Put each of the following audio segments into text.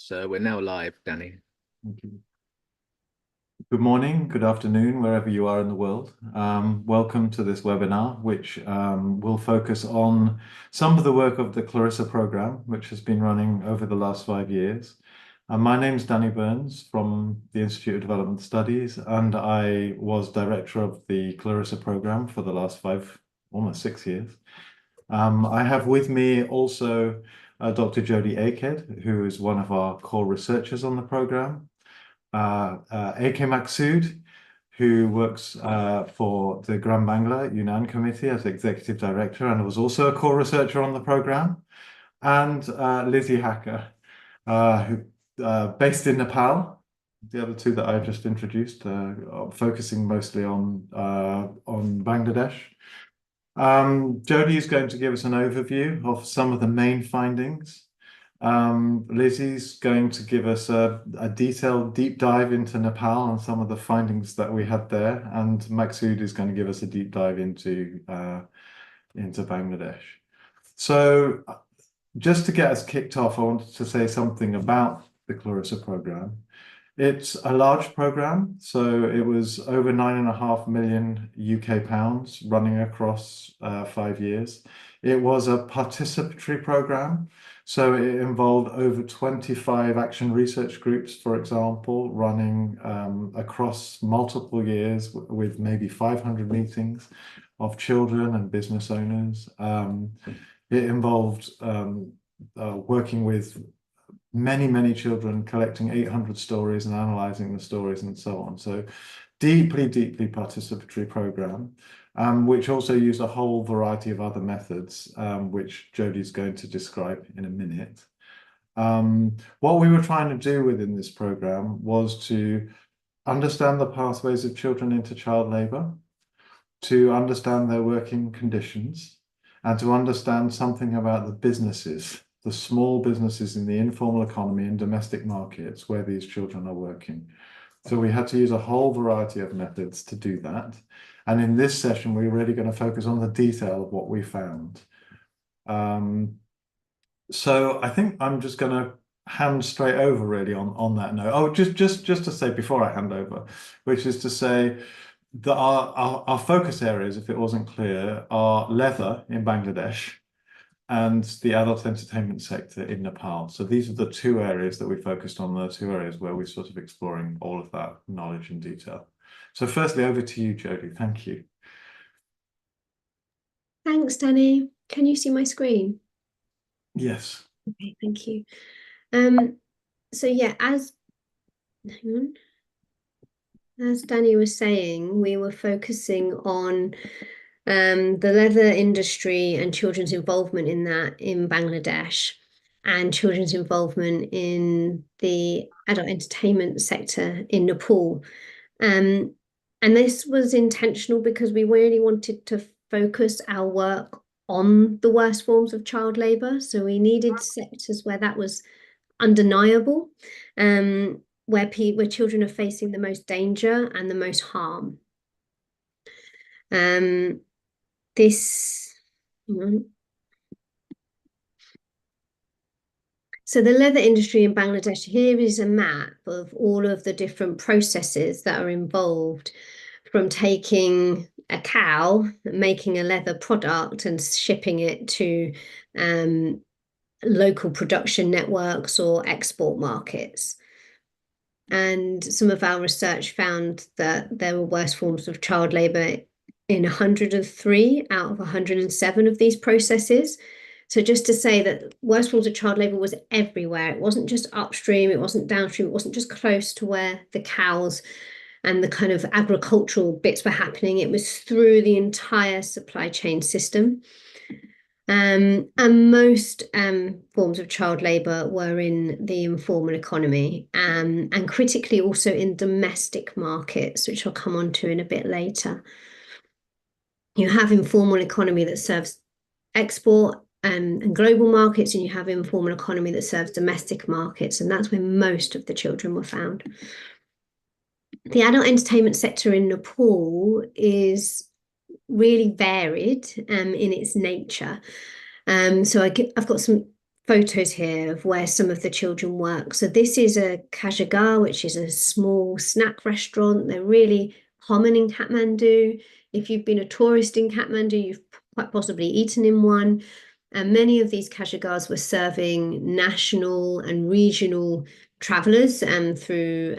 So we're now live, Danny. Thank you. Good morning, good afternoon, wherever you are in the world. Welcome to this webinar, which will focus on some of the work of the CLARISSA program, which has been running over the last 5 years. My name is Danny Burns from the Institute of Development Studies, and I was director of the CLARISSA program for the last almost 6 years. I have with me also Dr. Jody Aked, who is one of our core researchers on the program. AK Maksud, who works for the Gram Bangla Yunnan Committee as Executive Director and was also a core researcher on the program, and Lizzie Hacker, who based in Nepal. The other two that I just introduced, focusing mostly on Bangladesh. Jody is going to give us an overview of some of the main findings. Lizzie's going to give us a detailed deep dive into Nepal and some of the findings that we had there, and Maksud is going to give us a deep dive into Bangladesh. So just to get us kicked off, I wanted to say something about the CLARISSA program. It's a large program, so it was over £9.5 million UK running across 5 years. It was a participatory program, so it involved over 25 action research groups, for example, running across multiple years with maybe 500 meetings of children and business owners. It involved working with many children, collecting 800 stories and analyzing the stories and so on. So deeply participatory program, which also used a whole variety of other methods, which Jodie's going to describe in a minute. What we were trying to do within this program was to understand the pathways of children into child labor, to understand their working conditions, and to understand something about the businesses, the small businesses in the informal economy and domestic markets where these children are working. So we had to use a whole variety of methods to do that. And in this session, we're really going to focus on the detail of what we found. So I think I'm just going to hand straight over really on that note. Oh, just to say before I hand over, which is to say that our focus areas, if it wasn't clear, are leather in Bangladesh and the adult entertainment sector in Nepal. So these are the two areas that we focused on, the two areas where we're sort of exploring all of that knowledge in detail. So firstly, over to you, Jodie. Thank you. Thanks, Danny. Can you see my screen? Yes. Okay, thank you. So yeah, as Danny was saying, we were focusing on the leather industry and children's involvement in that in Bangladesh, and children's involvement in the adult entertainment sector in Nepal. And this was intentional because we really wanted to focus our work on the worst forms of child labour. So we needed sectors where that was undeniable, where children are facing the most danger and the most harm. So the leather industry in Bangladesh, here is a map of all of the different processes that are involved, from taking a cow, making a leather product and shipping it to local production networks or export markets. And some of our research found that there were worse forms of child labour in 103 out of 107 of these processes. So just to say that worst forms of child labour was everywhere. It wasn't just upstream, it wasn't downstream, it wasn't just close to where the cows and the kind of agricultural bits were happening. It was through the entire supply chain system. And most forms of child labour were in the informal economy, and critically also in domestic markets, which I'll come on to in a bit later. You have informal economy that serves export and global markets, and you have informal economy that serves domestic markets, and that's where most of the children were found. The adult entertainment sector in Nepal is really varied in its nature. So I've got some photos here of where some of the children work. So this is a Kajagar, which is a small snack restaurant. They're really common in Kathmandu. If you've been a tourist in Kathmandu, you've quite possibly eaten in one. And many of these Kajagars were serving national and regional travellers through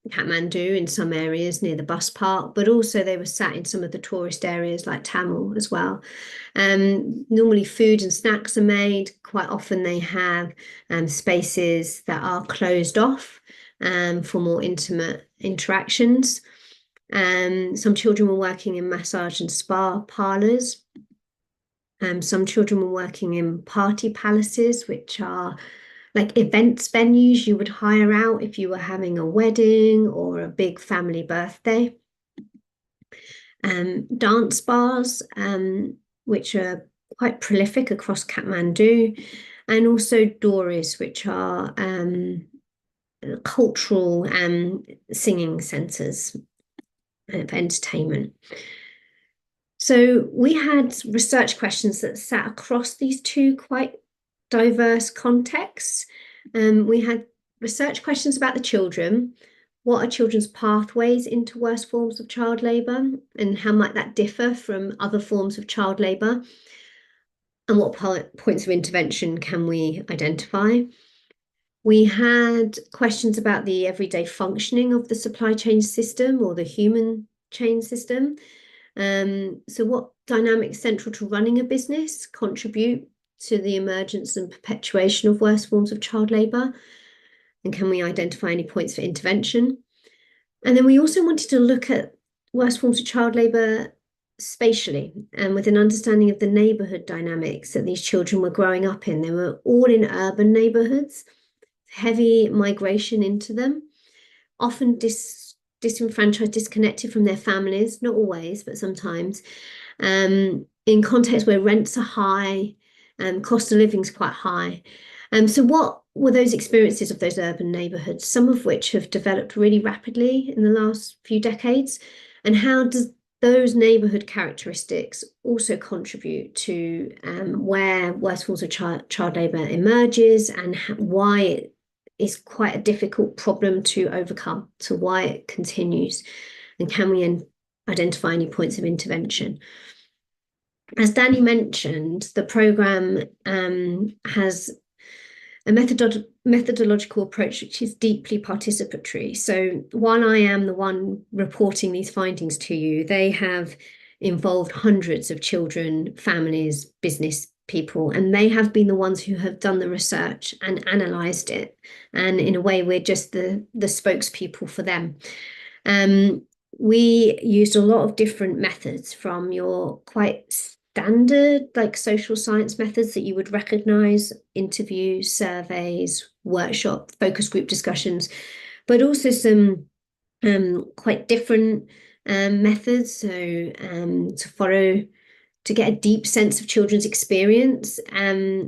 Kathmandu in some areas near the bus park, but also they were sat in some of the tourist areas like Tamil as well. Normally food and snacks are made. Quite often they have spaces that are closed off for more intimate interactions. Some children were working in massage and spa parlours. Some children were working in party palaces, which are like events venues you would hire out if you were having a wedding or a big family birthday. Dance bars, which are quite prolific across Kathmandu, and also dories, which are cultural and singing centres of entertainment. So we had research questions that sat across these two quite diverse contexts. We had research questions about the children. What are children's pathways into worse forms of child labour, and how might that differ from other forms of child labour? And what points of intervention can we identify? We had questions about the everyday functioning of the supply chain system or the human chain system. So what dynamics central to running a business contribute to the emergence and perpetuation of worse forms of child labour? And can we identify any points for intervention? And then we also wanted to look at worse forms of child labour spatially and with an understanding of the neighbourhood dynamics that these children were growing up in. They were all in urban neighbourhoods, heavy migration into them, often disenfranchised, disconnected from their families, not always, but sometimes, in contexts where rents are high and cost of living is quite high. So what were those experiences of those urban neighbourhoods, some of which have developed really rapidly in the last few decades? And how does those neighbourhood characteristics also contribute to where worse forms of child labour emerges, and why it is quite a difficult problem to overcome, to why it continues? And can we identify any points of intervention? As Danny mentioned, the programme has a methodological approach which is deeply participatory. So while I am the one reporting these findings to you, they have involved hundreds of children, families, business people, and they have been the ones who have done the research and analysed it. And in a way, we're just the spokespeople for them. We used a lot of different methods, from your quite standard like social science methods that you would recognise: interviews, surveys, workshop, focus group discussions, but also some quite different methods. So to get a deep sense of children's experience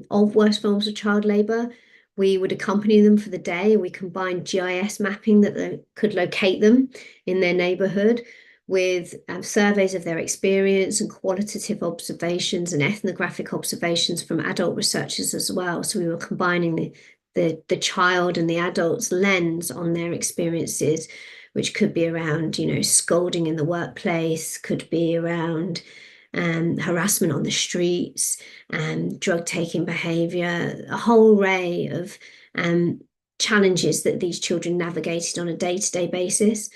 of worse forms of child labour, we would accompany them for the day. We combined GIS mapping that could locate them in their neighbourhood with surveys of their experience and qualitative observations and ethnographic observations from adult researchers as well. So we were combining the child and the adult's lens on their experiences, which could be around, scolding in the workplace, could be around harassment on the streets, drug-taking behaviour, a whole array of challenges that these children navigated on a day-to-day basis.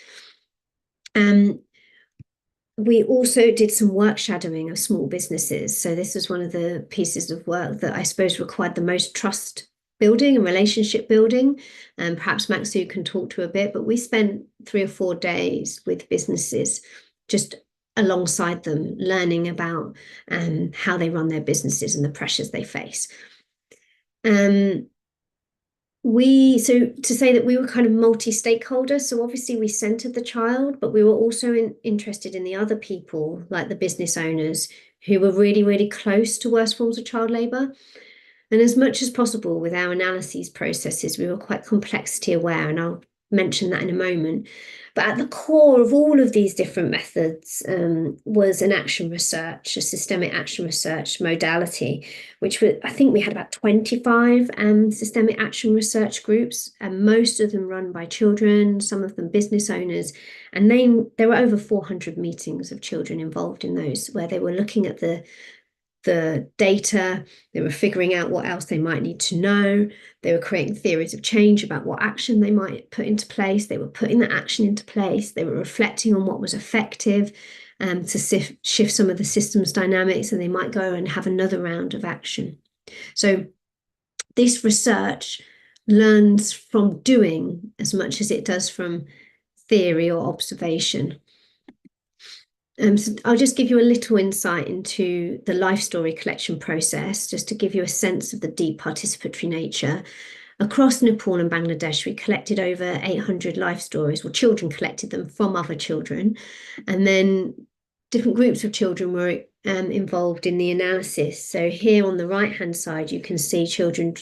We also did some work shadowing of small businesses. So this was one of the pieces of work that I suppose required the most trust building and relationship building. And perhaps Maxu can talk to a bit, but we spent 3 or 4 days with businesses, just alongside them, learning about how they run their businesses and the pressures they face. So to say that we were kind of multi-stakeholder, so obviously we centered the child, but we were also interested in the other people, like the business owners, who were really, really close to worse forms of child labour. And as much as possible with our analyses processes, we were quite complexity aware, and I'll mention that in a moment. But at the core of all of these different methods was an action research, a systemic action research modality, which I think we had about 25 systemic action research groups, and most of them run by children, some of them business owners. And there were over 400 meetings of children involved in those, where they were looking at the data, they were figuring out what else they might need to know, they were creating theories of change about what action they might put into place, they were putting that action into place, they were reflecting on what was effective to shift some of the systems dynamics, and they might go and have another round of action. So this research learns from doing as much as it does from theory or observation. So I'll just give you a little insight into the life story collection process, just to give you a sense of the deep participatory nature. Across Nepal and Bangladesh, we collected over 800 life stories. Well, children collected them from other children, and then different groups of children were involved in the analysis. So here on the right-hand side, you can see children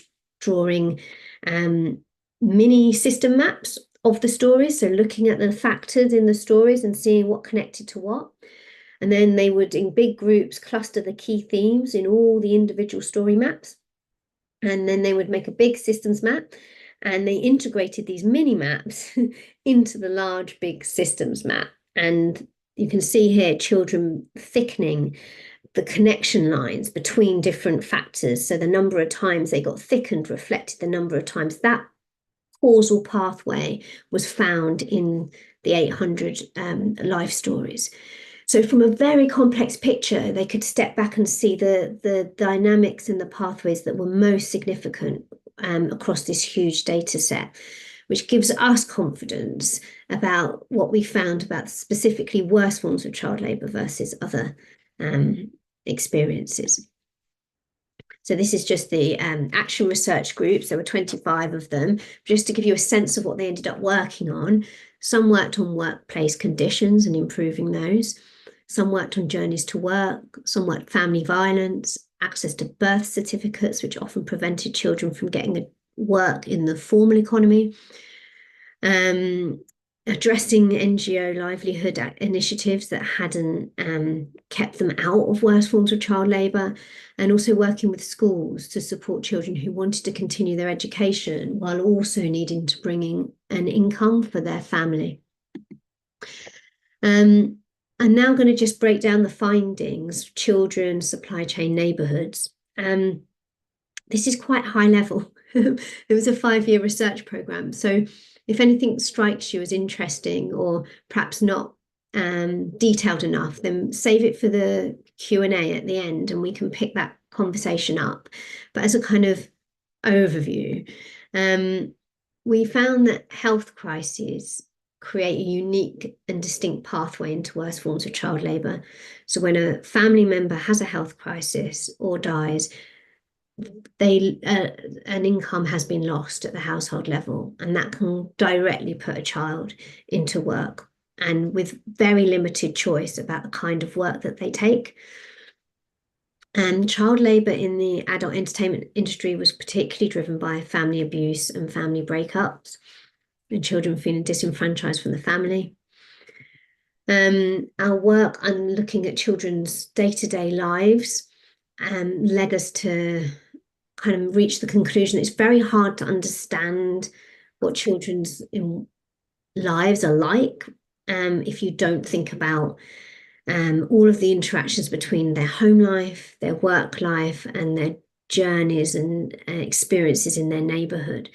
drawing mini system maps of the stories, so looking at the factors in the stories and seeing what connected to what. And then they would, in big groups, cluster the key themes in all the individual story maps. And then they would make a big systems map, and they integrated these mini maps into the large, big systems map. And you can see here children thickening the connection lines between different factors. So the number of times they got thickened reflected the number of times that causal pathway was found in the 800 life stories. So from a very complex picture, they could step back and see the dynamics and the pathways that were most significant across this huge data set, which gives us confidence about what we found about specifically worse forms of child labour versus other experiences. So this is just the action research groups. There were 25 of them, just to give you a sense of what they ended up working on. Some worked on workplace conditions and improving those. Some worked on journeys to work. Some worked family violence, access to birth certificates, which often prevented children from getting work in the formal economy. Addressing NGO livelihood initiatives that hadn't kept them out of worse forms of child labour, and also working with schools to support children who wanted to continue their education while also needing to bring in an income for their family. I'm now going to just break down the findings, children, supply chain, neighbourhoods. This is quite high level. It was a 5-year research programme. So if anything strikes you as interesting or perhaps not detailed enough, then save it for the Q&A at the end and we can pick that conversation up. But as a kind of overview, we found that health crises create a unique and distinct pathway into worse forms of child labour. So when a family member has a health crisis or dies, an income has been lost at the household level, and that can directly put a child into work, and with very limited choice about the kind of work that they take. And child labour in the adult entertainment industry was particularly driven by family abuse and family breakups, and children feeling disenfranchised from the family. Our work on looking at children's day-to-day lives led us to kind of reach the conclusion it's very hard to understand what children's lives are like if you don't think about all of the interactions between their home life, their work life, and their journeys and experiences in their neighbourhood.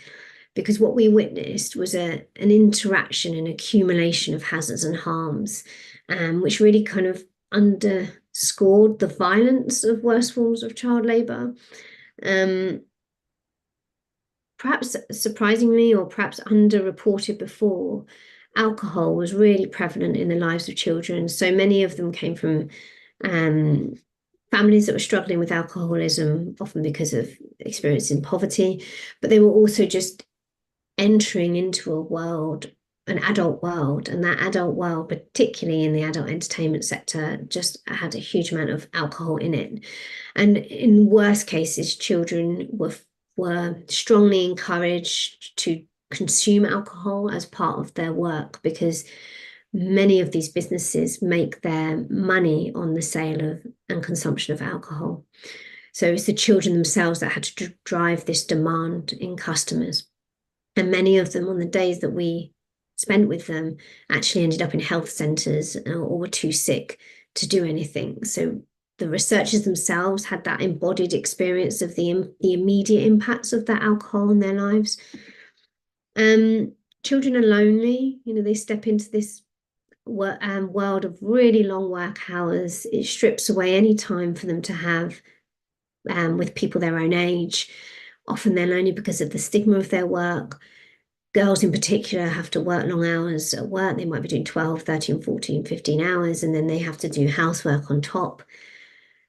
Because what we witnessed was an interaction and accumulation of hazards and harms, which really kind of underscored the violence of worse forms of child labour. Perhaps surprisingly, or perhaps underreported before, alcohol was really prevalent in the lives of children. So many of them came from families that were struggling with alcoholism, often because of experiencing poverty, but they were also just entering into a world, an adult world, and that adult world, particularly in the adult entertainment sector, just had a huge amount of alcohol in it. And in worst cases, children were strongly encouraged to consume alcohol as part of their work, because many of these businesses make their money on the sale of and consumption of alcohol. So it's the children themselves that had to drive this demand in customers. And many of them, on the days that we spent with them, actually ended up in health centres or were too sick to do anything. So the researchers themselves had that embodied experience of the immediate impacts of that alcohol in their lives. Children are lonely. They step into this world of really long work hours. It strips away any time for them to have with people their own age. Often they're lonely because of the stigma of their work. Girls in particular have to work long hours at work. They might be doing 12, 13, 14, 15 hours, and then they have to do housework on top.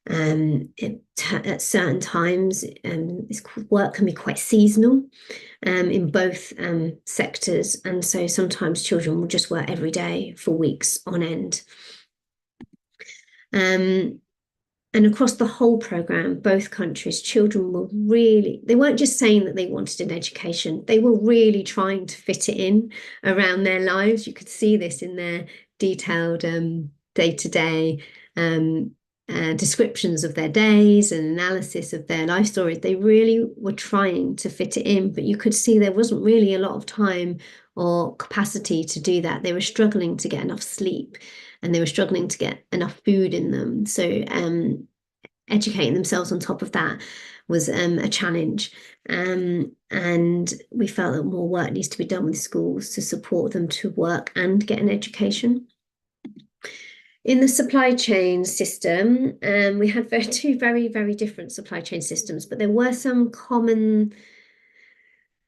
At certain times, this work can be quite seasonal in both sectors. And so sometimes children will just work every day for weeks on end. And across the whole programme, both countries, children were they weren't just saying that they wanted an education, they were really trying to fit it in around their lives. You could see this in their detailed day-to-day descriptions of their days and analysis of their life stories. They really were trying to fit it in, but you could see there wasn't really a lot of time or capacity to do that. They were struggling to get enough sleep, and they were struggling to get enough food in them. So educating themselves on top of that was a challenge. And we felt that more work needs to be done with schools to support them to work and get an education. In the supply chain system, we had two very, very different supply chain systems, but there were some common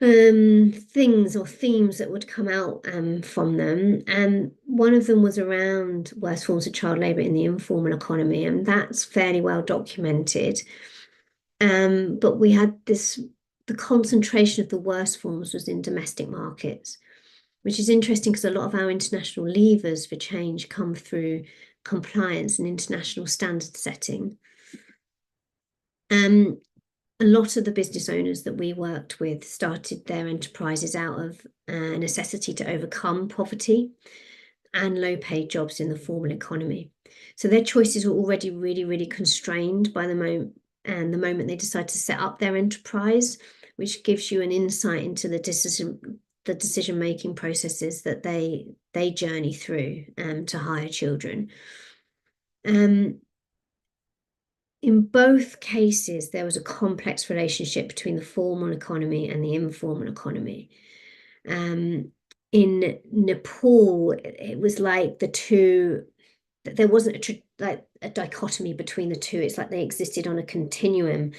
things or themes that would come out from them. And one of them was around worst forms of child labour in the informal economy, and that's fairly well documented. But we had the concentration of the worst forms was in domestic markets, which is interesting because a lot of our international levers for change come through compliance and international standard setting. A lot of the business owners that we worked with started their enterprises out of a necessity to overcome poverty and low-paid jobs in the formal economy. So their choices were already really, really constrained by the moment they decide to set up their enterprise, which gives you an insight into the decision-making processes that they journey through to hire children. In both cases, there was a complex relationship between the formal economy and the informal economy. In Nepal, it was like the two, there wasn't a dichotomy between the two. It's like they existed on a continuum,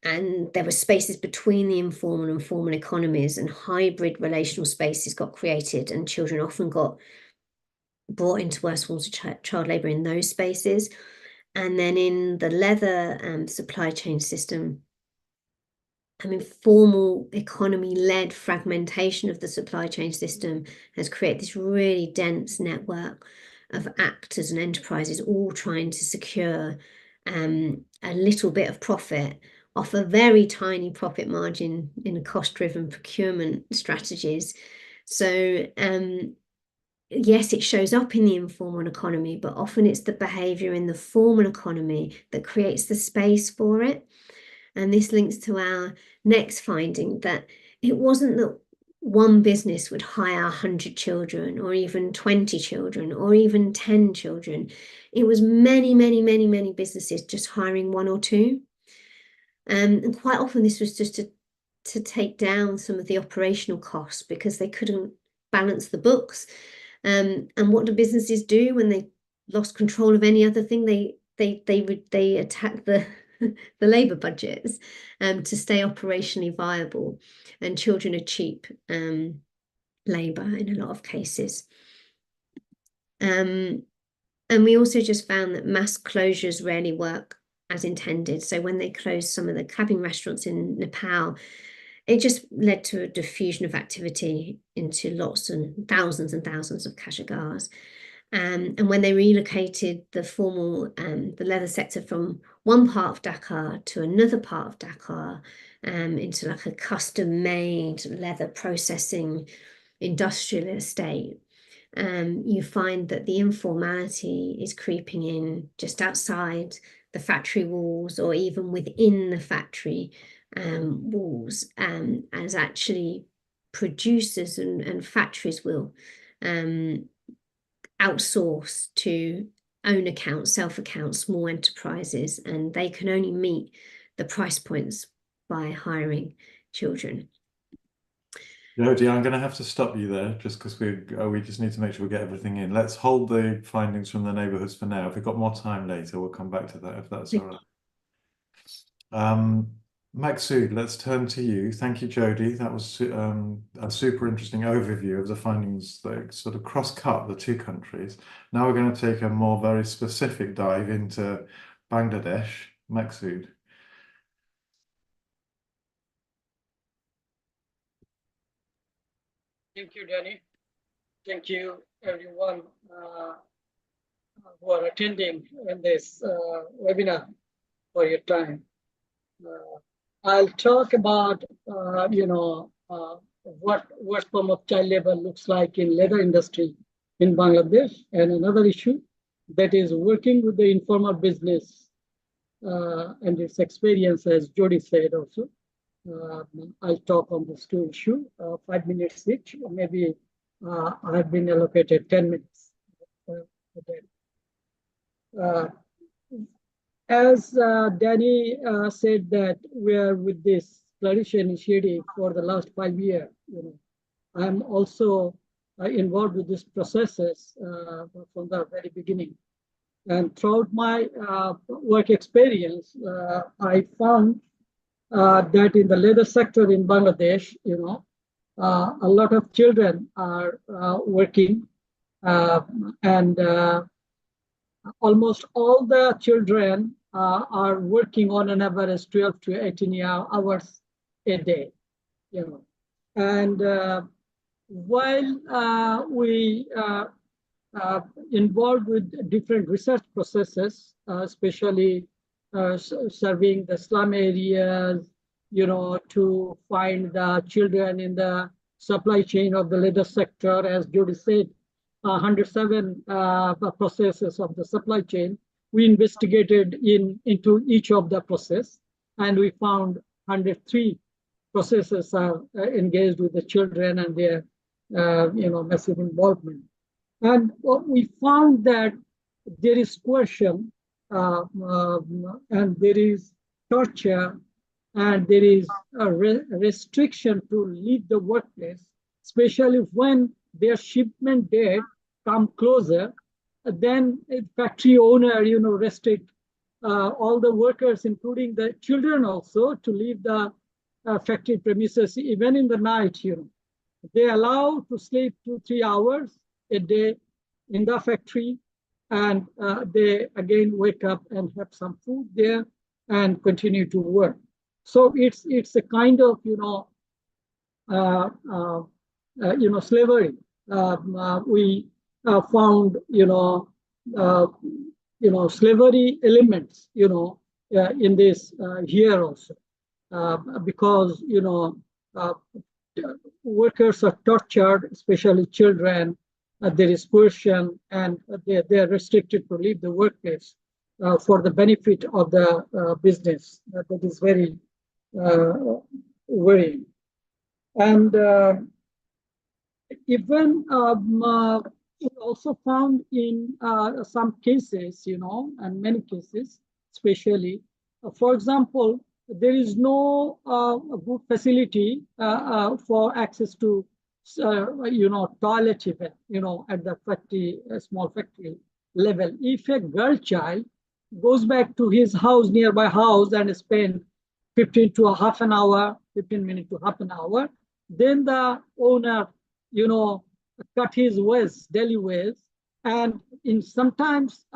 and there were spaces between the informal and formal economies, and hybrid relational spaces got created, and children often got brought into worse forms of child labour in those spaces. And then in the leather supply chain system, formal economy-led fragmentation of the supply chain system has created this really dense network of actors and enterprises all trying to secure a little bit of profit off a very tiny profit margin in cost-driven procurement strategies. So yes, it shows up in the informal economy, but often it's the behaviour in the formal economy that creates the space for it. And this links to our next finding, that it wasn't that one business would hire 100 children or even 20 children or even 10 children. It was many, many, many, many businesses just hiring one or two. And quite often this was just to take down some of the operational costs because they couldn't balance the books. And what do businesses do when they lost control of any other thing? They attack the labour budgets to stay operationally viable, and children are cheap labour in a lot of cases. And we also just found that mass closures rarely work as intended. So when they closed some of the clubbing restaurants in Nepal, it just led to a diffusion of activity into lots and thousands of kashagars. And when they relocated the formal, the leather sector from one part of Dhaka to another part of Dhaka, into like a custom-made leather processing industrial estate, you find that the informality is creeping in just outside the factory walls or even within the factory walls, as actually producers and factories will outsource to own account, self-account, small enterprises, and they can only meet the price points by hiring children. Jodie, I'm going to have to stop you there just because we just need to make sure we get everything in. Let's hold the findings from the neighbourhoods for now. If we've got more time later, we'll come back to that if that's all right. Maksud, let's turn to you. Thank you, Jodie. That was a super interesting overview of the findings that sort of cross-cut the two countries. Now we're going to take a more very specific dive into Bangladesh. Maksud. Thank you, Danny. Thank you, everyone who are attending in this webinar for your time. I'll talk about, what worst form of child labor looks like in leather industry in Bangladesh, and another issue that is working with the informal business and its experience, as Jodie said also. I'll talk on these two issues, 5 minutes each, or maybe I have been allocated 10 minutes for that. As Danny said that we are with this CLARISSA initiative for the last 5 years. I'm also involved with these processes from the very beginning. And throughout my work experience, I found that in the leather sector in Bangladesh, a lot of children are working, and almost all the children are working on an average 12 to 18 hours a day. And while we involved with different research processes, especially serving the slum areas, to find the children in the supply chain of the leather sector, as Jodie said, 107 processes of the supply chain. We investigated into each of the process, and we found 103 processes are engaged with the children and their, massive involvement. And what we found that there is coercion, and there is torture, and there is a restriction to leave the workplace, especially when their shipment date come closer. Then factory owner, restrict all the workers, including the children also, to leave the factory premises even in the night. They allow to sleep 2-3 hours a day in the factory, and they again wake up and have some food there and continue to work. So it's a kind of slavery. We found slavery elements in this here also, because workers are tortured, especially children. There is coercion, and they are restricted to leave the workplace for the benefit of the business. That is very worrying. And even we also found in some cases, and many cases, especially, for example, there is no good facility for access to toilet even, at the factory, small factory level. If a girl child goes back to his house, nearby house, and spend 15 to half an hour, 15 minutes to half an hour, then the owner, cut his daily wages, and sometimes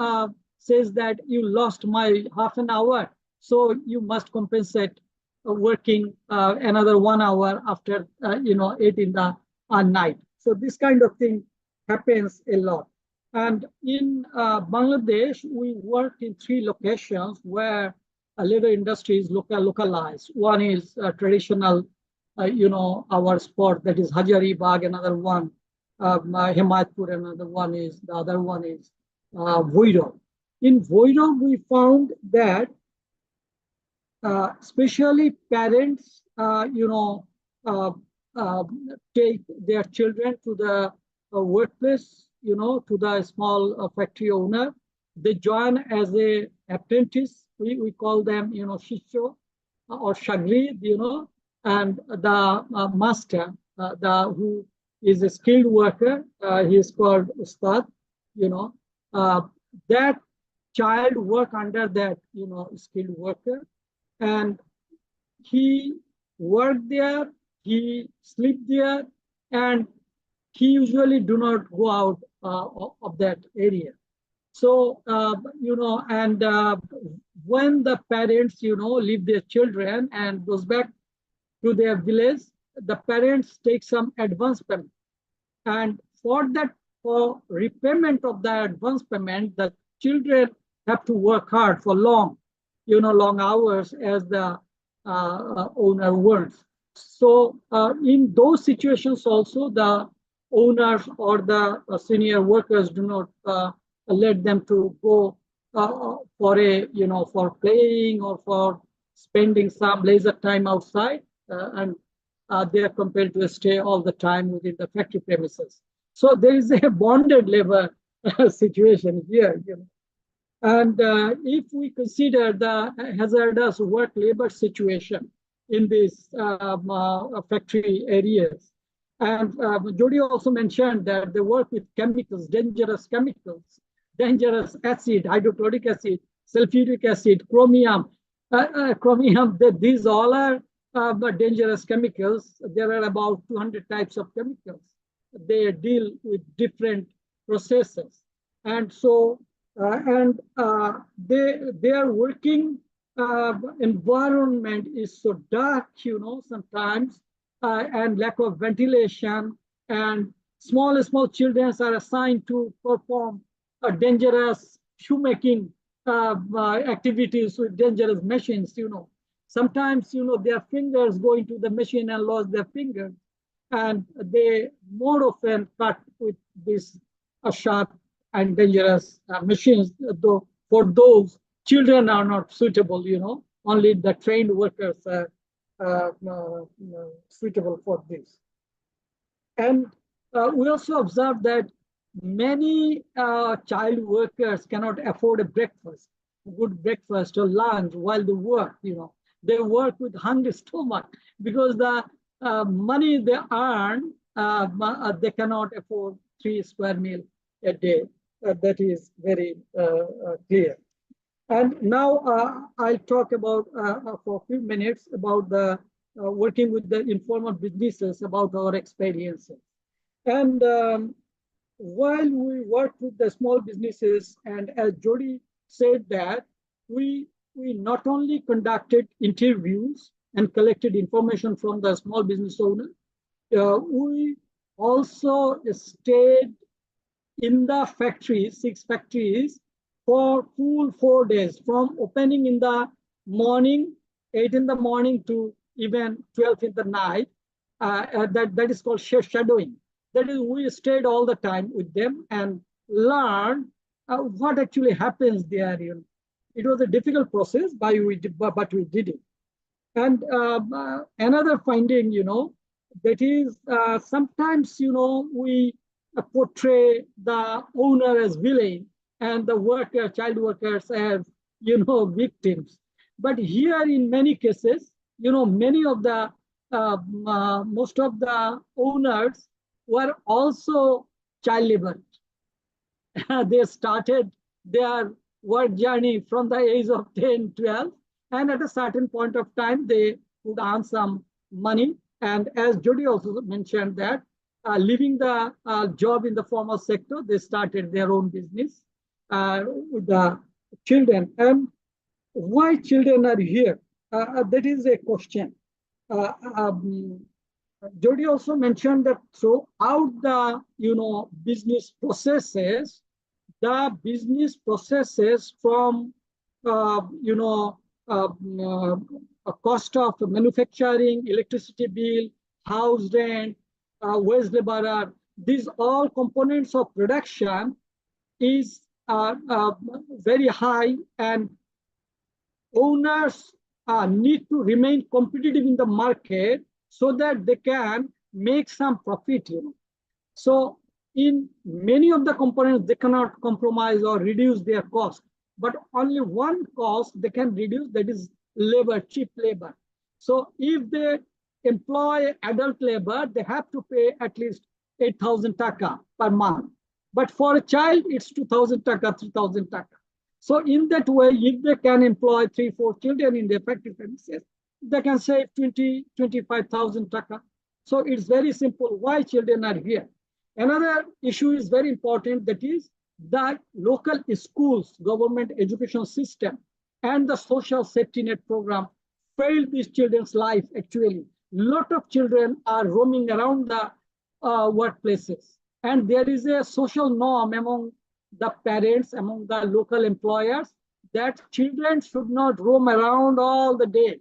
says that you lost my half an hour, so you must compensate working another 1 hour after 8 in the night. So this kind of thing happens a lot. And in Bangladesh, we worked in 3 locations where labor industry is localized. One is traditional, our sport, that is Hazaribagh, another one, Himayatpur, another one is, the other one is Voirod. In Voirod, we found that especially parents, uh, uh, take their children to the workplace, to the small factory owner. They join as a apprentice. We call them, Shisho or Shagrid, and the master, who is a skilled worker, he is called Ustad, that child work under that, skilled worker, and he worked there, he sleep there, and he usually do not go out of that area. So, and when the parents, leave their children and goes back to their village, the parents take some advance payment. And for repayment of the advance payment, the children have to work hard for long hours as the owner wants. So in those situations also, the owners or the senior workers do not let them to go for playing or for spending some leisure time outside, and they are compelled to stay all the time within the factory premises. So there is a bonded labor situation here. And if we consider the hazardous work labor situation in these factory areas, and Jody also mentioned that they work with chemicals, dangerous acid, hydrochloric acid, sulfuric acid, chromium. These all are dangerous chemicals. There are about 200 types of chemicals. They deal with different processes. And so, their working environment is so dark, sometimes, and lack of ventilation, and small children are assigned to perform dangerous shoemaking activities with dangerous machines, Sometimes, their fingers go into the machine and lose their fingers, and they more often cut with these sharp and dangerous machines, though for those, children are not suitable, only the trained workers are suitable for this. And we also observe that many child workers cannot afford a good breakfast or lunch while they work, They work with hungry stomach because the money they earn, they cannot afford 3 square meals a day. That is very clear. And now I'll talk about for a few minutes about the working with the informal businesses, about our experiences. And while we work with the small businesses, and as Jody said that, we not only conducted interviews and collected information from the small business owner, we also stayed in the factories, 6 factories, for full 4 days, from opening in the morning, 8 in the morning to even 12 in the night. That is called shadowing. That is, we stayed all the time with them and learned what actually happens there. It was a difficult process, but we did it. And another finding, that is sometimes, we portray the owner as villain and the child workers as, victims. But here, in many cases, many of the, most of the owners were also child labor. They started their work journey from the age of 10, 12, and at a certain point of time, they would earn some money. And as Jody also mentioned that, leaving the job in the formal sector, they started their own business with the children. And why children are here? That is a question. Jody also mentioned that throughout the business processes, from a cost of manufacturing, electricity bill, house rent, wage laborer. These all components of production is very high, and owners need to remain competitive in the market so that they can make some profit. So in many of the components, they cannot compromise or reduce their cost, but only one cost they can reduce, that is labor, cheap labor. So if they employ adult labor, they have to pay at least 8,000 taka per month. But for a child, it's 2,000 taka, 3,000 taka. So in that way, if they can employ 3-4 children in their factory premises, they can save 25,000 taka. So it's very simple why children are here. Another issue is very important, that is the local schools, government education system, and the social safety net program failed these children's life actually. Lot of children are roaming around the workplaces, and there is a social norm among the parents, among the local employers, that children should not roam around all the day.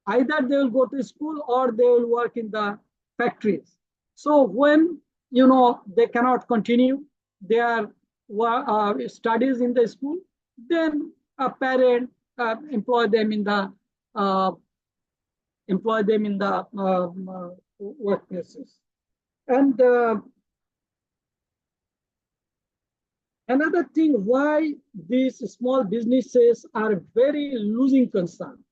Either they will go to school or they will work in the factories. So when they cannot continue their studies in the school, then a parent employ them in the workplaces. And another thing why these small businesses are very losing concern.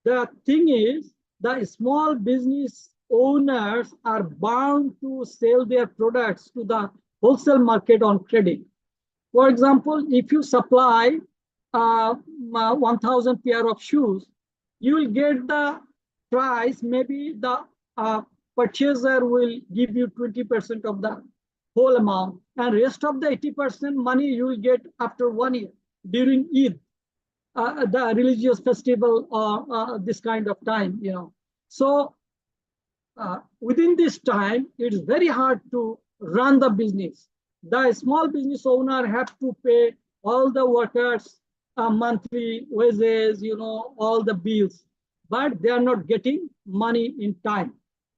The thing is, the small business owners are bound to sell their products to the wholesale market on credit. For example, if you supply 1,000 pair of shoes, you will get the price, maybe the purchaser will give you 20% of the whole amount, and rest of the 80% money you will get after 1 year during Eid, the religious festival, or this kind of time. So within this time, it is very hard to run the business. The small business owner have to pay all the workers monthly wages, all the bills, but they are not getting money in time.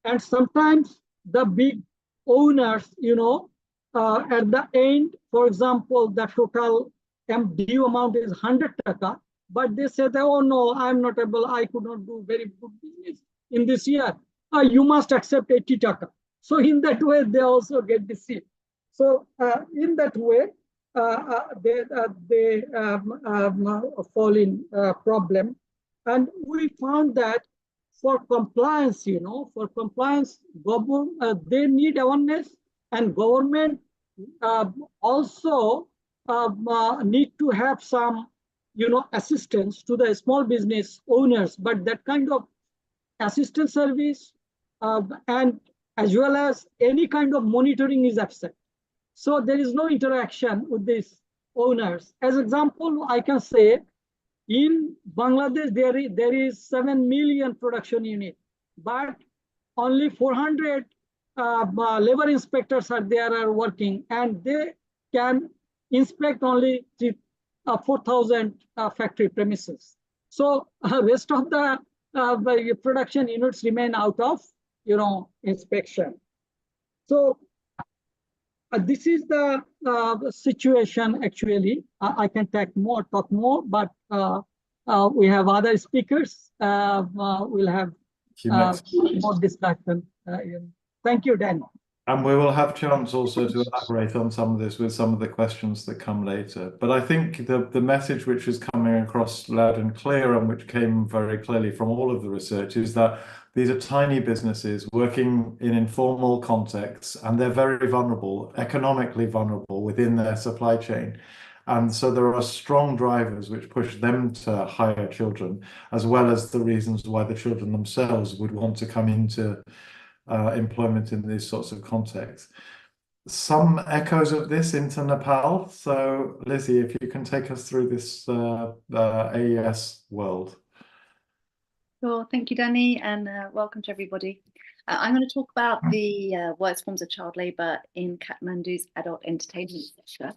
And sometimes the big owners, at the end, for example, the total due amount is 100 taka, but they say that, oh no, I'm not able, I could not do very good business in this year. You must accept 80 taka. So in that way, they also get deceived. So in that way, they fall in problem. And we found that for compliance, they need awareness, and government also need to have some, assistance to the small business owners. But that kind of assistance service and as well as any kind of monitoring is absent. So there is no interaction with these owners. As example, I can say in Bangladesh, there is 7 million production units, but only 400 labor inspectors are working, and they can inspect only 4,000 factory premises. So rest of the production units remain out of inspection. So this is the situation actually. I can talk more, but we have other speakers. We'll have more discussion. Thank you, Dan. And we will have chance also to elaborate on some of this with some of the questions that come later. But I think the message which is coming across loud and clear, and which came very clearly from all of the research, is that these are tiny businesses working in informal contexts, and they're very vulnerable, economically vulnerable within their supply chain. And so there are strong drivers which push them to hire children, as well as the reasons why the children themselves would want to come into employment in these sorts of contexts. Some echoes of this into Nepal. So Lizzie, if you can take us through this AES world. Sure, thank you, Danny, and welcome to everybody. I'm going to talk about the worst forms of child labour in Kathmandu's adult entertainment sector.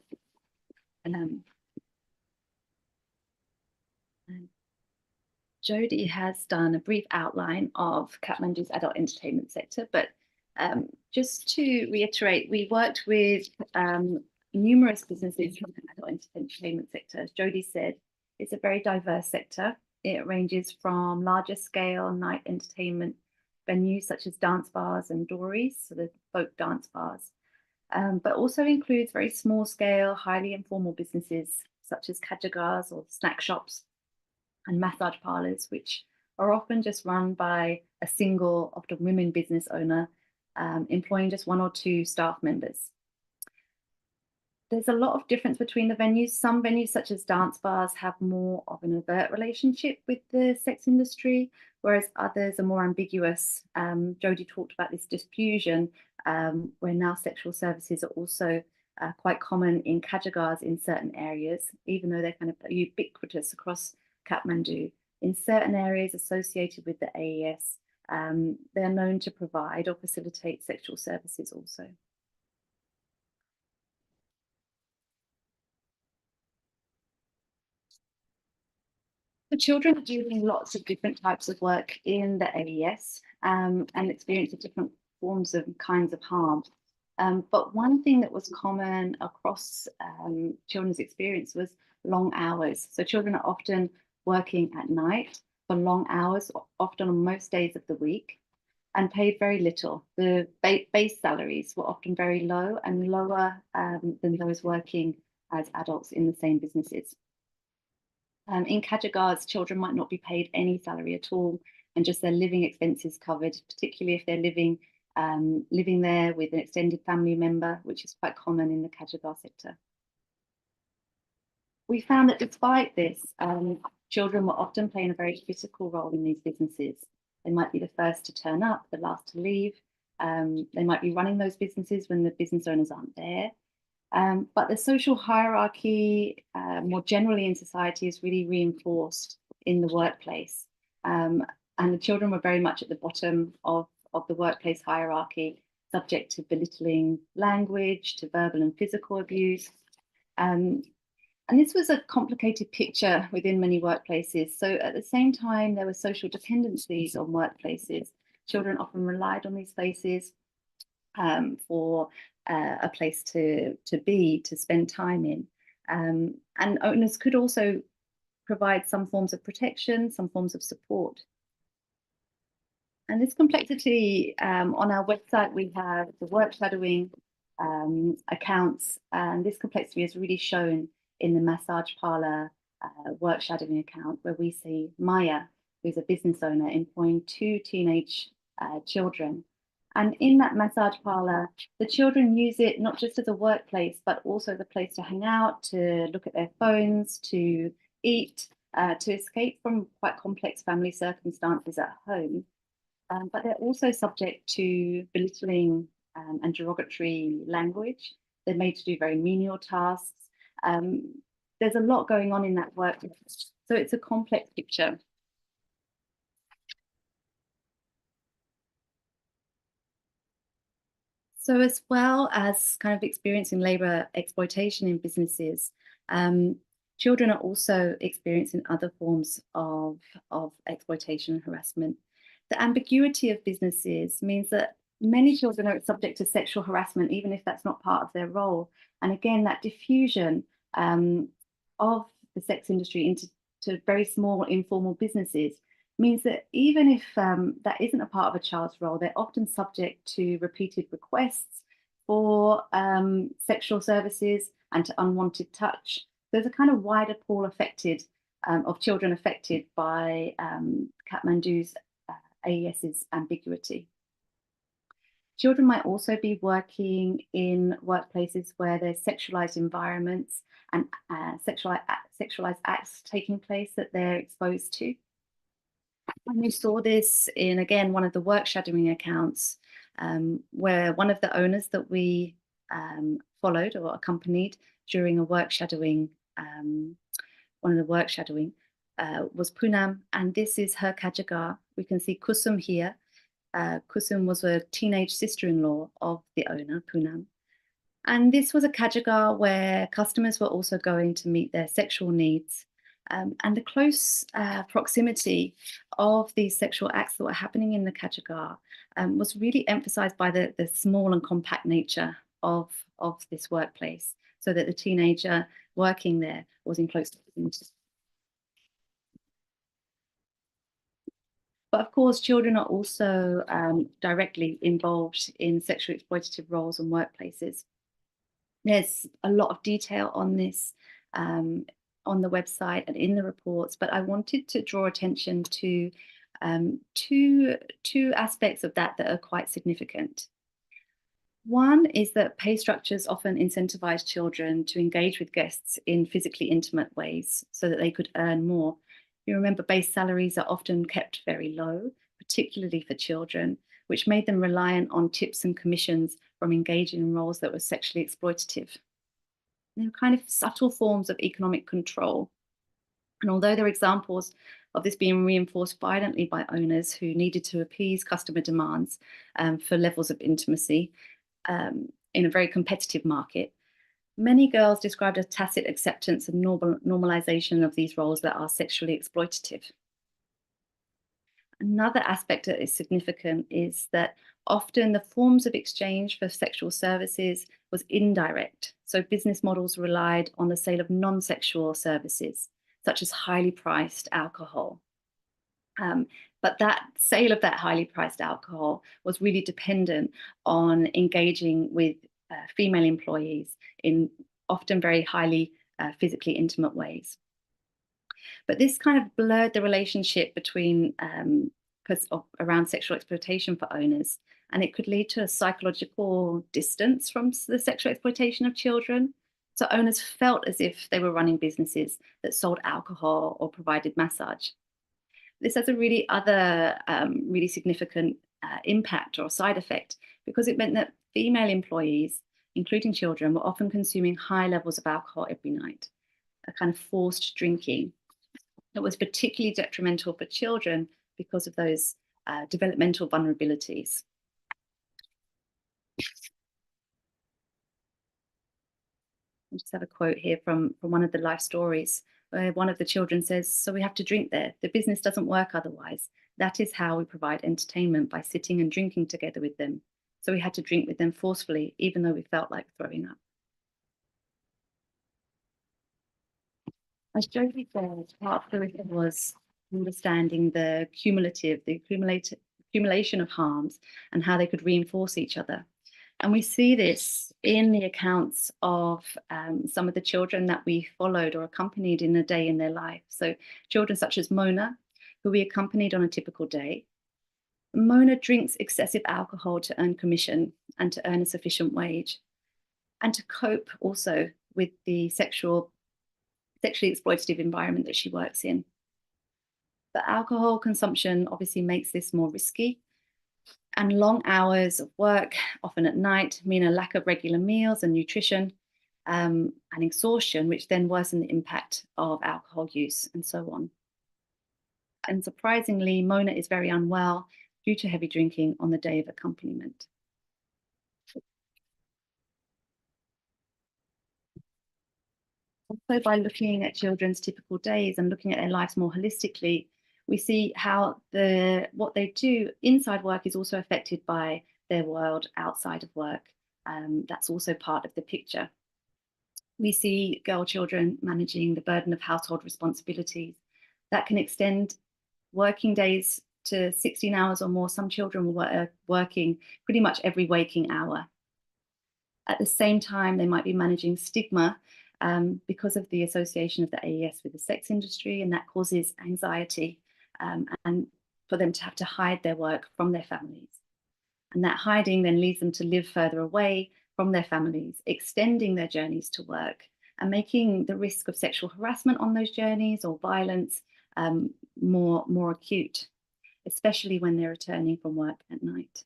Jody has done a brief outline of Kathmandu's adult entertainment sector, but just to reiterate, we worked with numerous businesses in the adult entertainment sector. As Jody said, it's a very diverse sector. It ranges from larger scale night entertainment venues such as dance bars and dories, so the folk dance bars, but also includes very small scale, highly informal businesses such as kajagars or snack shops and massage parlors, which are often just run by a single, often women business owner, employing just 1 or 2 staff members. There's a lot of difference between the venues. Some venues, such as dance bars, have more of an overt relationship with the sex industry, whereas others are more ambiguous. Jody talked about this diffusion, where now sexual services are also quite common in kajagars in certain areas, even though they're kind of ubiquitous across Kathmandu. In certain areas associated with the AES, they're known to provide or facilitate sexual services also. The children are doing lots of different types of work in the AES and experience different forms of kinds of harm. But one thing that was common across children's experience was long hours. So children are often working at night for long hours, often on most days of the week, and paid very little. The base salaries were often very low and lower than those working as adults in the same businesses. In kajagars, children might not be paid any salary at all, and just their living expenses covered, particularly if they're living there with an extended family member, which is quite common in the kajagar sector. We found that despite this, children were often playing a very critical role in these businesses. They might be the first to turn up, the last to leave. They might be running those businesses when the business owners aren't there. But the social hierarchy, more generally in society, is really reinforced in the workplace. And the children were very much at the bottom of the workplace hierarchy, subject to belittling language, to verbal and physical abuse. And this was a complicated picture within many workplaces. So at the same time, there were social dependencies on workplaces. Children often relied on these places for a place to be, to spend time in. And owners could also provide some forms of protection, some forms of support. And this complexity, on our website, we have the work shadowing accounts, and this complexity is really shown in the massage parlor work shadowing account, where we see Maya, who's a business owner, employing 2 teenage children. And in that massage parlor, the children use it not just as a workplace, but also the place to hang out, to look at their phones, to eat, to escape from quite complex family circumstances at home. But they're also subject to belittling and derogatory language. They're made to do very menial tasks. There's a lot going on in that work. So it's a complex picture. So as well as kind of experiencing labour exploitation in businesses, children are also experiencing other forms of exploitation and harassment. The ambiguity of businesses means that many children are subject to sexual harassment, even if that's not part of their role. And again, that diffusion of the sex industry into very small informal businesses means that even if that isn't a part of a child's role, they're often subject to repeated requests for sexual services and to unwanted touch. There's a kind of wider pool affected of children affected by Kathmandu's AES's ambiguity. Children might also be working in workplaces where there's sexualized environments and sexualized acts taking place that they're exposed to. And we saw this in, again, one of the work shadowing accounts, where one of the owners that we followed or accompanied during a work shadowing, was Poonam, and this is her kajagar. We can see Kusum here. Kusum was a teenage sister-in-law of the owner, Poonam. And this was a kajagar where customers were also going to meet their sexual needs. And the close proximity of these sexual acts that were happening in the Kajagar was really emphasized by the small and compact nature of this workplace, so that the teenager working there was in close proximity. But of course, children are also directly involved in sexually exploitative roles and workplaces. There's a lot of detail on this on the website and in the reports, but I wanted to draw attention to two aspects of that are quite significant. One is that pay structures often incentivize children to engage with guests in physically intimate ways so that they could earn more. You remember, base salaries are often kept very low, particularly for children, which made them reliant on tips and commissions from engaging in roles that were sexually exploitative. They were kind of subtle forms of economic control. And although there are examples of this being reinforced violently by owners who needed to appease customer demands for levels of intimacy in a very competitive market, many girls described a tacit acceptance and normalization of these roles that are sexually exploitative. Another aspect that is significant is that often the forms of exchange for sexual services was indirect. So business models relied on the sale of non-sexual services, such as highly priced alcohol. But that sale of that highly priced alcohol was really dependent on engaging with female employees in often very highly physically intimate ways. But this kind of blurred the relationship between around sexual exploitation for owners, and it could lead to a psychological distance from the sexual exploitation of children. So owners felt as if they were running businesses that sold alcohol or provided massage. This has a really significant impact or side effect, because it meant that female employees, including children, were often consuming high levels of alcohol every night, a kind of forced drinking that was particularly detrimental for children because of those developmental vulnerabilities. I just have a quote here from one of the life stories, where one of the children says, "So we have to drink there. The business doesn't work otherwise. That is how we provide entertainment, by sitting and drinking together with them. So we had to drink with them forcefully, even though we felt like throwing up." As Josie said, part of it was understanding the accumulation of harms and how they could reinforce each other. And we see this in the accounts of some of the children that we followed or accompanied in a day in their life. So children such as Mona, who we accompanied on a typical day. Mona drinks excessive alcohol to earn commission and to earn a sufficient wage, and to cope also with the sexually exploitative environment that she works in. But alcohol consumption obviously makes this more risky, and long hours of work, often at night, mean a lack of regular meals and nutrition, and exhaustion, which then worsen the impact of alcohol use and so on. And surprisingly, Mona is very unwell due to heavy drinking on the day of accompaniment. Also, by looking at children's typical days and looking at their lives more holistically, we see how what they do inside work is also affected by their world outside of work. That's also part of the picture. We see girl children managing the burden of household responsibilities. That can extend working days to 16 hours or more. Some children were working pretty much every waking hour. At the same time, they might be managing stigma because of the association of the AES with the sex industry, and that causes anxiety and for them to have to hide their work from their families. And that hiding then leads them to live further away from their families, extending their journeys to work and making the risk of sexual harassment on those journeys or violence more acute, especially when they're returning from work at night.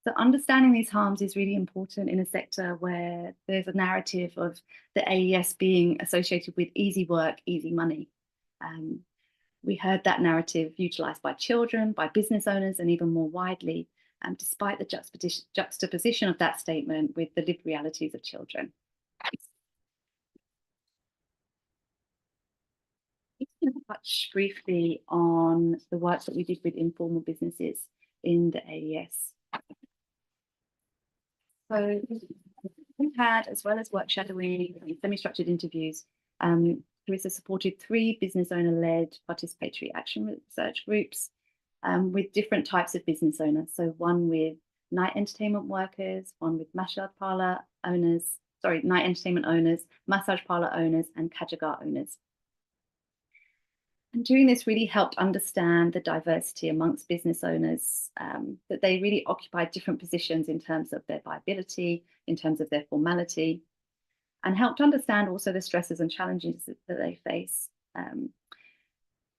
So understanding these harms is really important in a sector where there's a narrative of the AES being associated with easy work, easy money. We heard that narrative utilised by children, by business owners, and even more widely, despite the juxtaposition of that statement with the lived realities of children. touch briefly on the work that we did with informal businesses in the AES. So we've had, as well as work shadowing and semi-structured interviews, CLARISSA supported 3 business owner-led participatory action research groups with different types of business owners. So one with night entertainment workers, one with massage parlor owners, night entertainment owners, massage parlor owners, and kajagar owners. And doing this really helped understand the diversity amongst business owners, that they really occupied different positions in terms of their viability, in terms of their formality, and helped understand also the stresses and challenges that they face.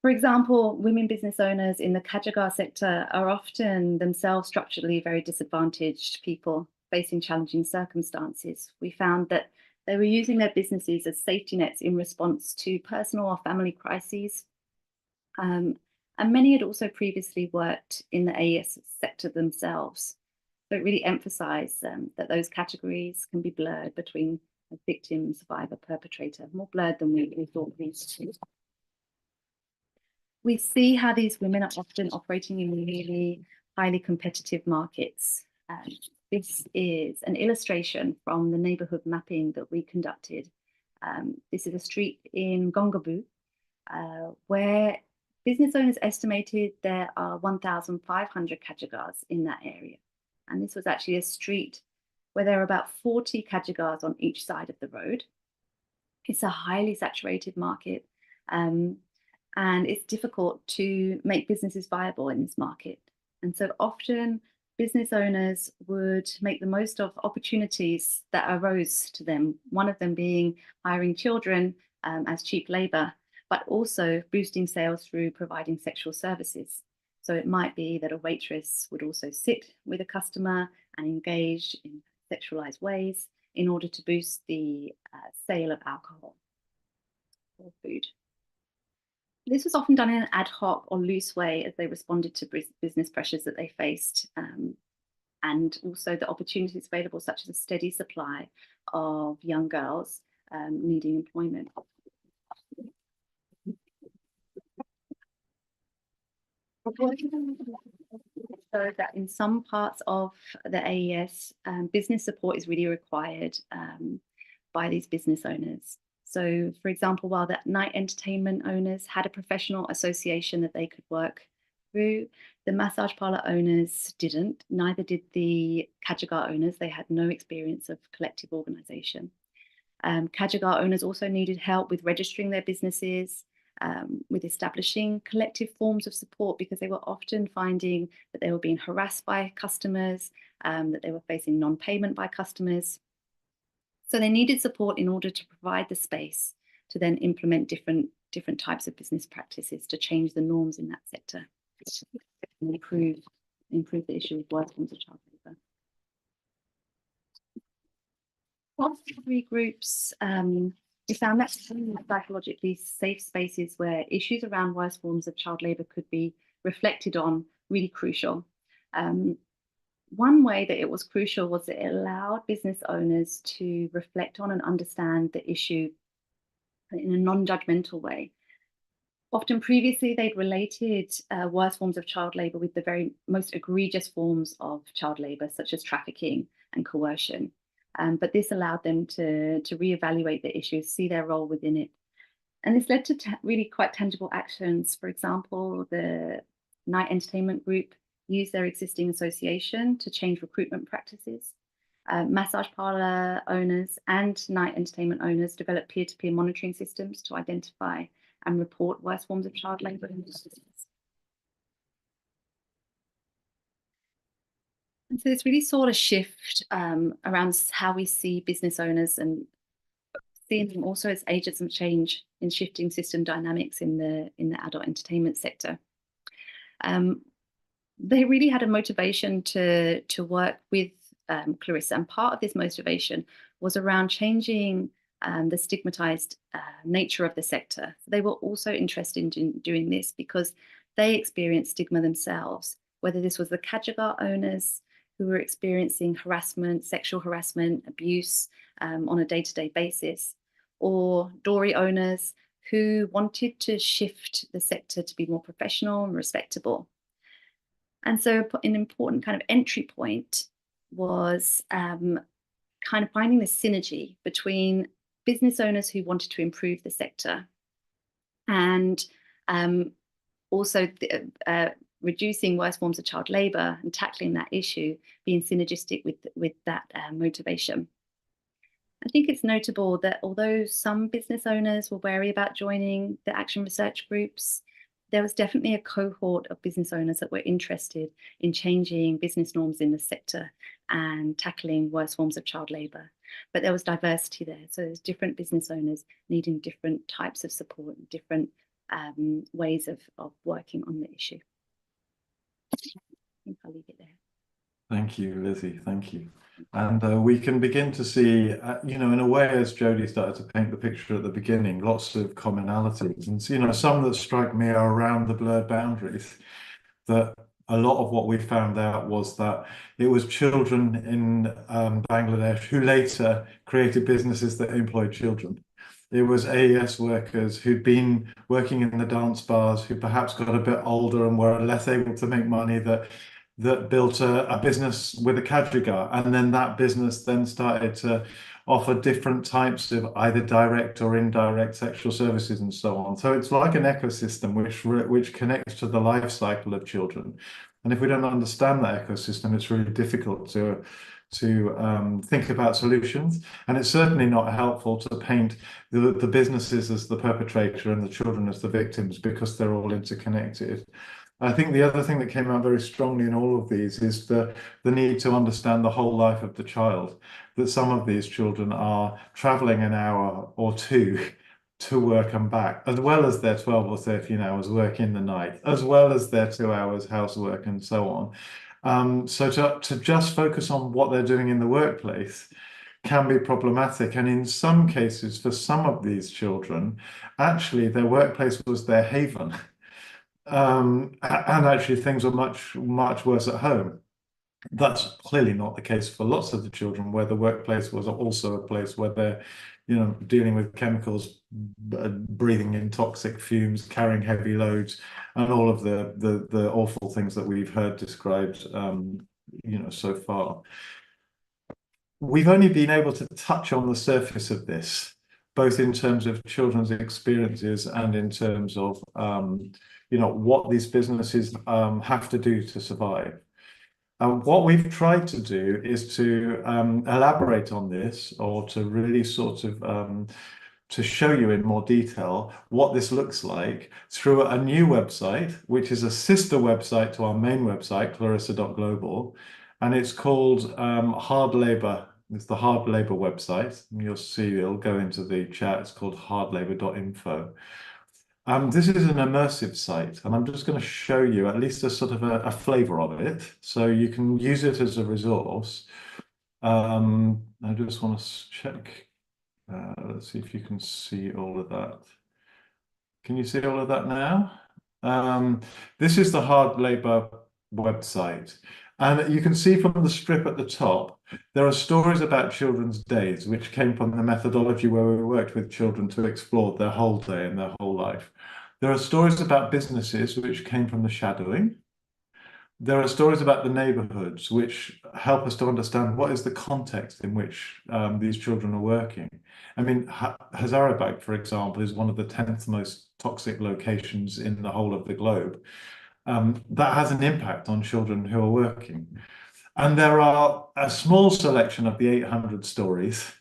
For example, women business owners in the kajagar sector are often themselves structurally very disadvantaged people facing challenging circumstances. We found that they were using their businesses as safety nets in response to personal or family crises. And many had also previously worked in the AES sector themselves. So it really emphasised that those categories can be blurred between a victim, survivor, perpetrator, more blurred than we thought previously. We see how these women are often operating in really highly competitive markets. This is an illustration from the neighbourhood mapping that we conducted. This is a street in Gongabu, where business owners estimated there are 1,500 kajagars in that area. And this was actually a street where there are about 40 kajagars on each side of the road. It's a highly saturated market, and it's difficult to make businesses viable in this market. And so often business owners would make the most of opportunities that arose to them, one of them being hiring children as cheap labour, but also boosting sales through providing sexual services. So it might be that a waitress would also sit with a customer and engage in sexualized ways in order to boost the sale of alcohol or food. This was often done in an ad hoc or loose way as they responded to business pressures that they faced, and also the opportunities available, such as a steady supply of young girls needing employment. So that in some parts of the AES, business support is really required by these business owners. So, for example, while the night entertainment owners had a professional association that they could work through, the massage parlor owners didn't, neither did the kajagar owners. They had no experience of collective organization. Kajagar owners also needed help with registering their businesses, with establishing collective forms of support, because they were often finding that they were being harassed by customers, that they were facing non-payment by customers. So they needed support in order to provide the space to then implement different types of business practices to change the norms in that sector and improve the issue of worse forms of child labour. Participatory groups, we found that psychologically safe spaces where issues around worse forms of child labour could be reflected on really crucial. One way that it was crucial was that it allowed business owners to reflect on and understand the issue in a non-judgmental way. Often previously, they'd related worse forms of child labour with the very most egregious forms of child labour, such as trafficking and coercion. But this allowed them to reevaluate the issue, see their role within it. And this led to really quite tangible actions. For example, the night entertainment group used their existing association to change recruitment practices. Massage parlor owners and night entertainment owners developed peer-to-peer monitoring systems to identify and report worse forms of child labour in businesses. And so this really saw a shift around how we see business owners and seeing them also as agents of change in shifting system dynamics in the adult entertainment sector. They really had a motivation to work with CLARISSA, and part of this motivation was around changing the stigmatized nature of the sector. They were also interested in doing this because they experienced stigma themselves, whether this was the kajagar owners who were experiencing harassment, sexual harassment, abuse on a day-to-day basis, or dory owners who wanted to shift the sector to be more professional and respectable. And so an important kind of entry point was kind of finding this synergy between business owners who wanted to improve the sector and also reducing worse forms of child labour and tackling that issue, being synergistic with that motivation. I think it's notable that although some business owners were wary about joining the action research groups, there was definitely a cohort of business owners that were interested in changing business norms in the sector and tackling worse forms of child labour. But there was diversity there. So there's different business owners needing different types of support, different ways of working on the issue. I think I'll leave it there. Thank you, Lizzie. Thank you. And we can begin to see, you know, in a way, as Jodie started to paint the picture at the beginning, lots of commonalities. And, you know, some that strike me are around the blurred boundaries. That a lot of what we found out was that it was children in Bangladesh who later created businesses that employed children. It was AES workers who'd been working in the dance bars, who perhaps got a bit older and were less able to make money, that built a business with a Kadrigar, and then that business then started to offer different types of either direct or indirect sexual services and so on. So it's like an ecosystem which connects to the life cycle of children. And if we don't understand that ecosystem, it's really difficult to think about solutions. And it's certainly not helpful to paint the businesses as the perpetrator and the children as the victims, because they're all interconnected. I think the other thing that came out very strongly in all of these is the need to understand the whole life of the child, that some of these children are traveling an hour or two to work and back, as well as their 12 or 13 hours work in the night, as well as their 2 hours housework and so on. So to just focus on what they're doing in the workplace can be problematic. And in some cases, for some of these children, actually their workplace was their haven. And actually things were much worse at home. That's clearly not the case for lots of the children, where the workplace was also a place where they're, you know, dealing with chemicals, breathing in toxic fumes, carrying heavy loads, and all of the awful things that we've heard described, you know, so far. We've only been able to touch on the surface of this, both in terms of children's experiences and in terms of you know, what these businesses have to do to survive. What we've tried to do is to elaborate on this, or to really sort of to show you in more detail what this looks like through a new website, which is a sister website to our main website, clarissa.global, and it's called Hard Labour. It's the Hard Labour website. You'll see it'll go into the chat. It's called hardlabour.info. This is an immersive site, and I'm just going to show you at least a sort of a flavour of it, so you can use it as a resource. I just want to check. Let's see if you can see all of that. Can you see all of that now? This is the Hard Labour website. And you can see from the strip at the top, there are stories about children's days, which came from the methodology where we worked with children to explore their whole day and their whole life. There are stories about businesses, which came from the shadowing. There are stories about the neighbourhoods, which help us to understand what is the context in which these children are working. I mean, Hazarabad, for example, is one of the 10th most toxic locations in the whole of the globe. That has an impact on children who are working. And there are a small selection of the 800 stories,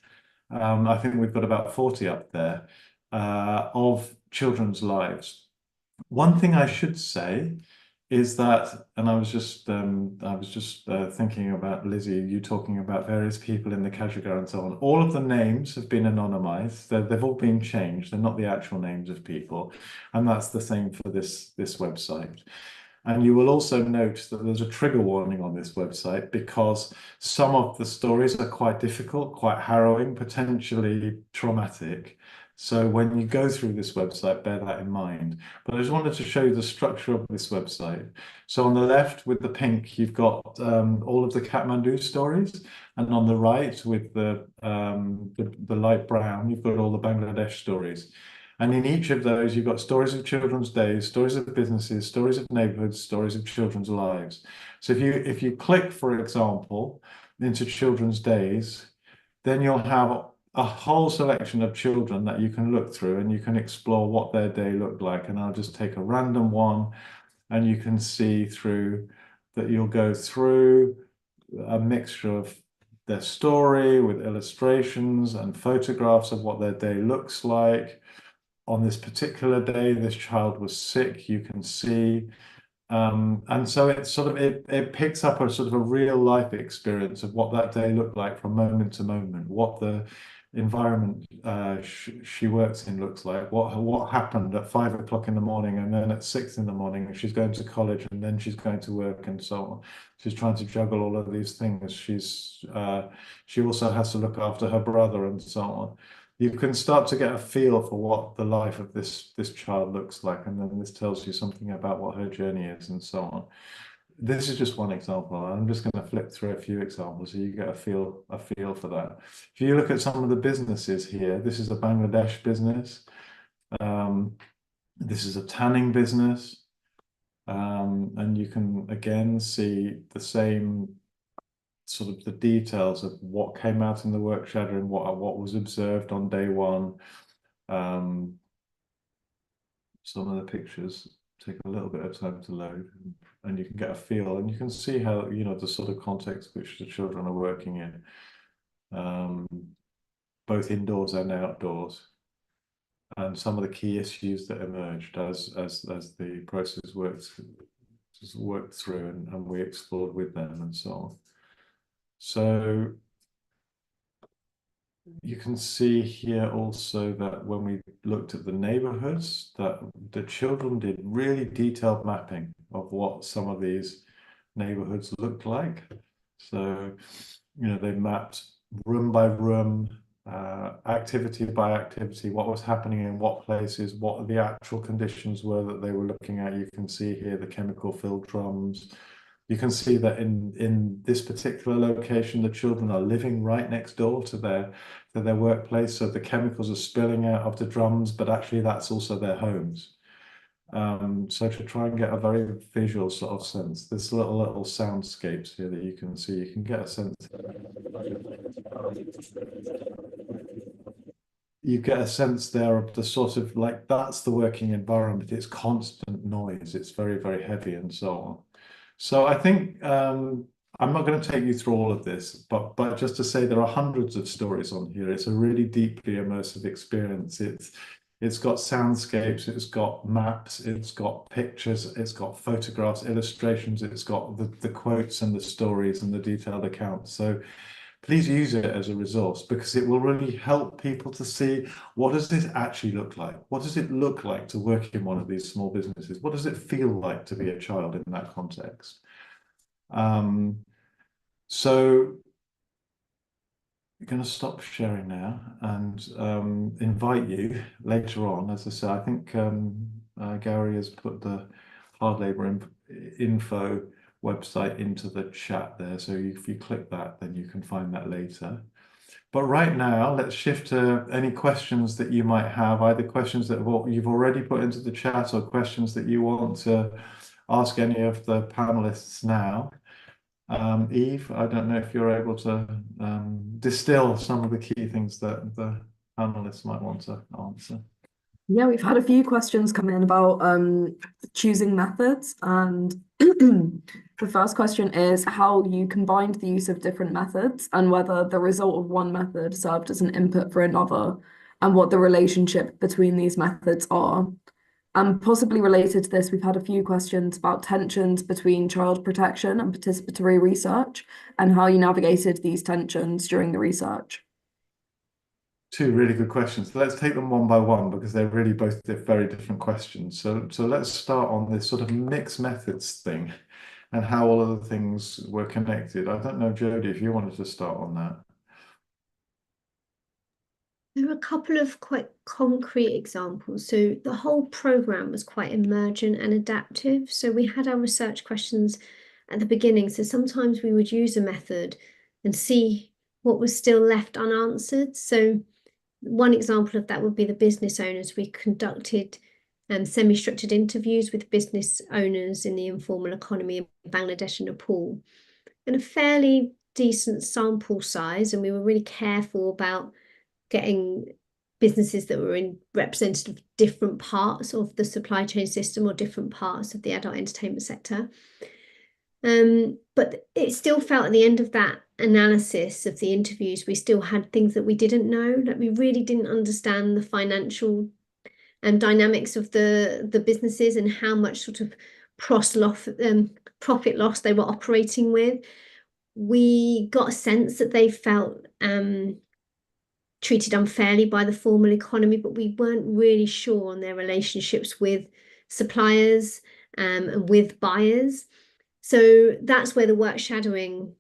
I think we've got about 40 up there, of children's lives. One thing I should say is that, and I was just thinking about Lizzie, you talking about various people in the Kadrigar and so on. All of the names have been anonymized. They've all been changed. They're not the actual names of people, and that's the same for this website. And you will also note that there's a trigger warning on this website, because some of the stories are quite difficult, quite harrowing, potentially traumatic. So when you go through this website, bear that in mind. But I just wanted to show you the structure of this website. So on the left with the pink, you've got all of the Kathmandu stories. And on the right with the light brown, you've got all the Bangladesh stories. And in each of those, you've got stories of children's days, stories of businesses, stories of neighborhoods, stories of children's lives. So if you click, for example, into children's days, then you'll have a whole selection of children that you can look through and you can explore what their day looked like. And I'll just take a random one, and you can see through that you'll go through a mixture of their story with illustrations and photographs of what their day looks like. On this particular day, this child was sick, you can see. And so it sort of it picks up a sort of a real life experience of what that day looked like from moment to moment, what the environment she works in looks like, what happened at 5 o'clock in the morning, and then at 6 in the morning, and she's going to college, and then she's going to work, and so on. She's trying to juggle all of these things. She also has to look after her brother, and so on. You can start to get a feel for what the life of this child looks like, and then this tells you something about what her journey is, and so on. This is just one example. I'm just going to flip through a few examples so you get a feel for that. If you look at some of the businesses here, this is a Bangladesh business. This is a tanning business. And you can again see the same sort of the details of what came out in the work shadow and what was observed on day one. Some of the pictures take a little bit of time to load, and you can get a feel, and you can see how, you know, the sort of context which the children are working in, both indoors and outdoors, and some of the key issues that emerged as the process worked through, and we explored with them, and so on. So you can see here also that when we looked at the neighborhoods, that the children did really detailed mapping of what some of these neighborhoods looked like. So, you know, they mapped room by room, activity by activity, what was happening in what places, what the actual conditions were that they were looking at. You can see here the chemical-filled drums. You can see that in this particular location, the children are living right next door to their workplace. So the chemicals are spilling out of the drums, but actually that's also their homes. So to try and get a very visual sort of sense, there's little soundscapes here that you can see. You can get a sense. You get a sense there of the sort of like, that's the working environment. It's constant noise. It's very, very heavy, and so on. So I think I'm not going to take you through all of this, but just to say there are hundreds of stories on here. It's a really deeply immersive experience. It's got soundscapes, it's got maps, it's got pictures, it's got photographs, illustrations, it's got the quotes and the stories and the detailed accounts. So please use it as a resource, because it will really help people to see, what does this actually look like? What does it look like to work in one of these small businesses? What does it feel like to be a child in that context? So I'm going to stop sharing now and invite you later on. As I said, I think Gary has put the hard labour info website into the chat there. So if you click that, then you can find that later. But right now, let's shift to any questions that you might have, either questions that you've already put into the chat or questions that you want to ask any of the panelists now. Eve, I don't know if you're able to distill some of the key things that the panelists might want to answer. Yeah, we've had a few questions come in about choosing methods, and the first question is how you combined the use of different methods and whether the result of one method served as an input for another, and what the relationship between these methods are. And possibly related to this, we've had a few questions about tensions between child protection and participatory research and how you navigated these tensions during the research. Two really good questions. Let's take them one by one, because they're really both very different questions. So let's start on this sort of mixed methods thing and how all of the things were connected. I don't know, Jodie, if you wanted to start on that. There are a couple of quite concrete examples. So the whole program was quite emergent and adaptive. So we had our research questions at the beginning. So sometimes we would use a method and see what was still left unanswered. So one example of that would be the business owners. We conducted semi-structured interviews with business owners in the informal economy in Bangladesh and Nepal, and a fairly decent sample size. And we were really careful about getting businesses that were in representative of different parts of the supply chain system or different parts of the adult entertainment sector. But it still felt at the end of that analysis of the interviews, we still had things that we didn't know, that we really didn't understand the financial dynamics of the businesses and how much sort of profit loss they were operating with. We got a sense that they felt treated unfairly by the formal economy, but we weren't really sure on their relationships with suppliers and with buyers. So that's where the work shadowing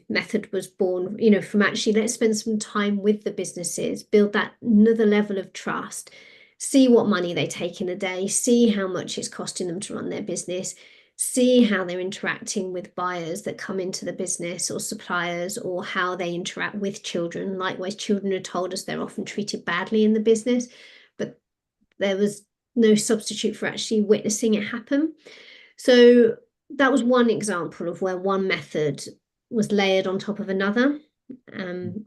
method was born, from actually let's spend some time with the businesses, build that another level of trust, see what money they take in a day, see how much it's costing them to run their business, see how they're interacting with buyers that come into the business or suppliers, or how they interact with children. Likewise, children are told us they're often treated badly in the business, but there was no substitute for actually witnessing it happen. So that was one example of where one method was layered on top of another.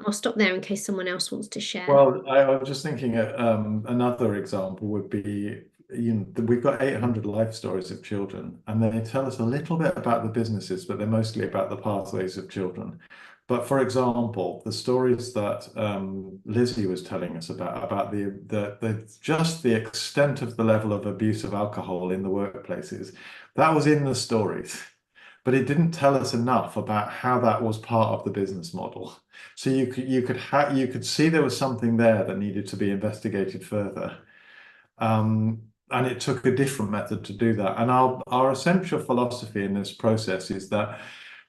I'll stop there in case someone else wants to share. Well, I was just thinking another example would be, we've got 800 life stories of children, and they tell us a little bit about the businesses, but they're mostly about the pathways of children. But for example, the stories that Lizzie was telling us about just the extent of the level of abuse of alcohol in the workplaces, that was in the stories, but it didn't tell us enough about how that was part of the business model. So you could see there was something there that needed to be investigated further. And it took a different method to do that. And our essential philosophy in this process is that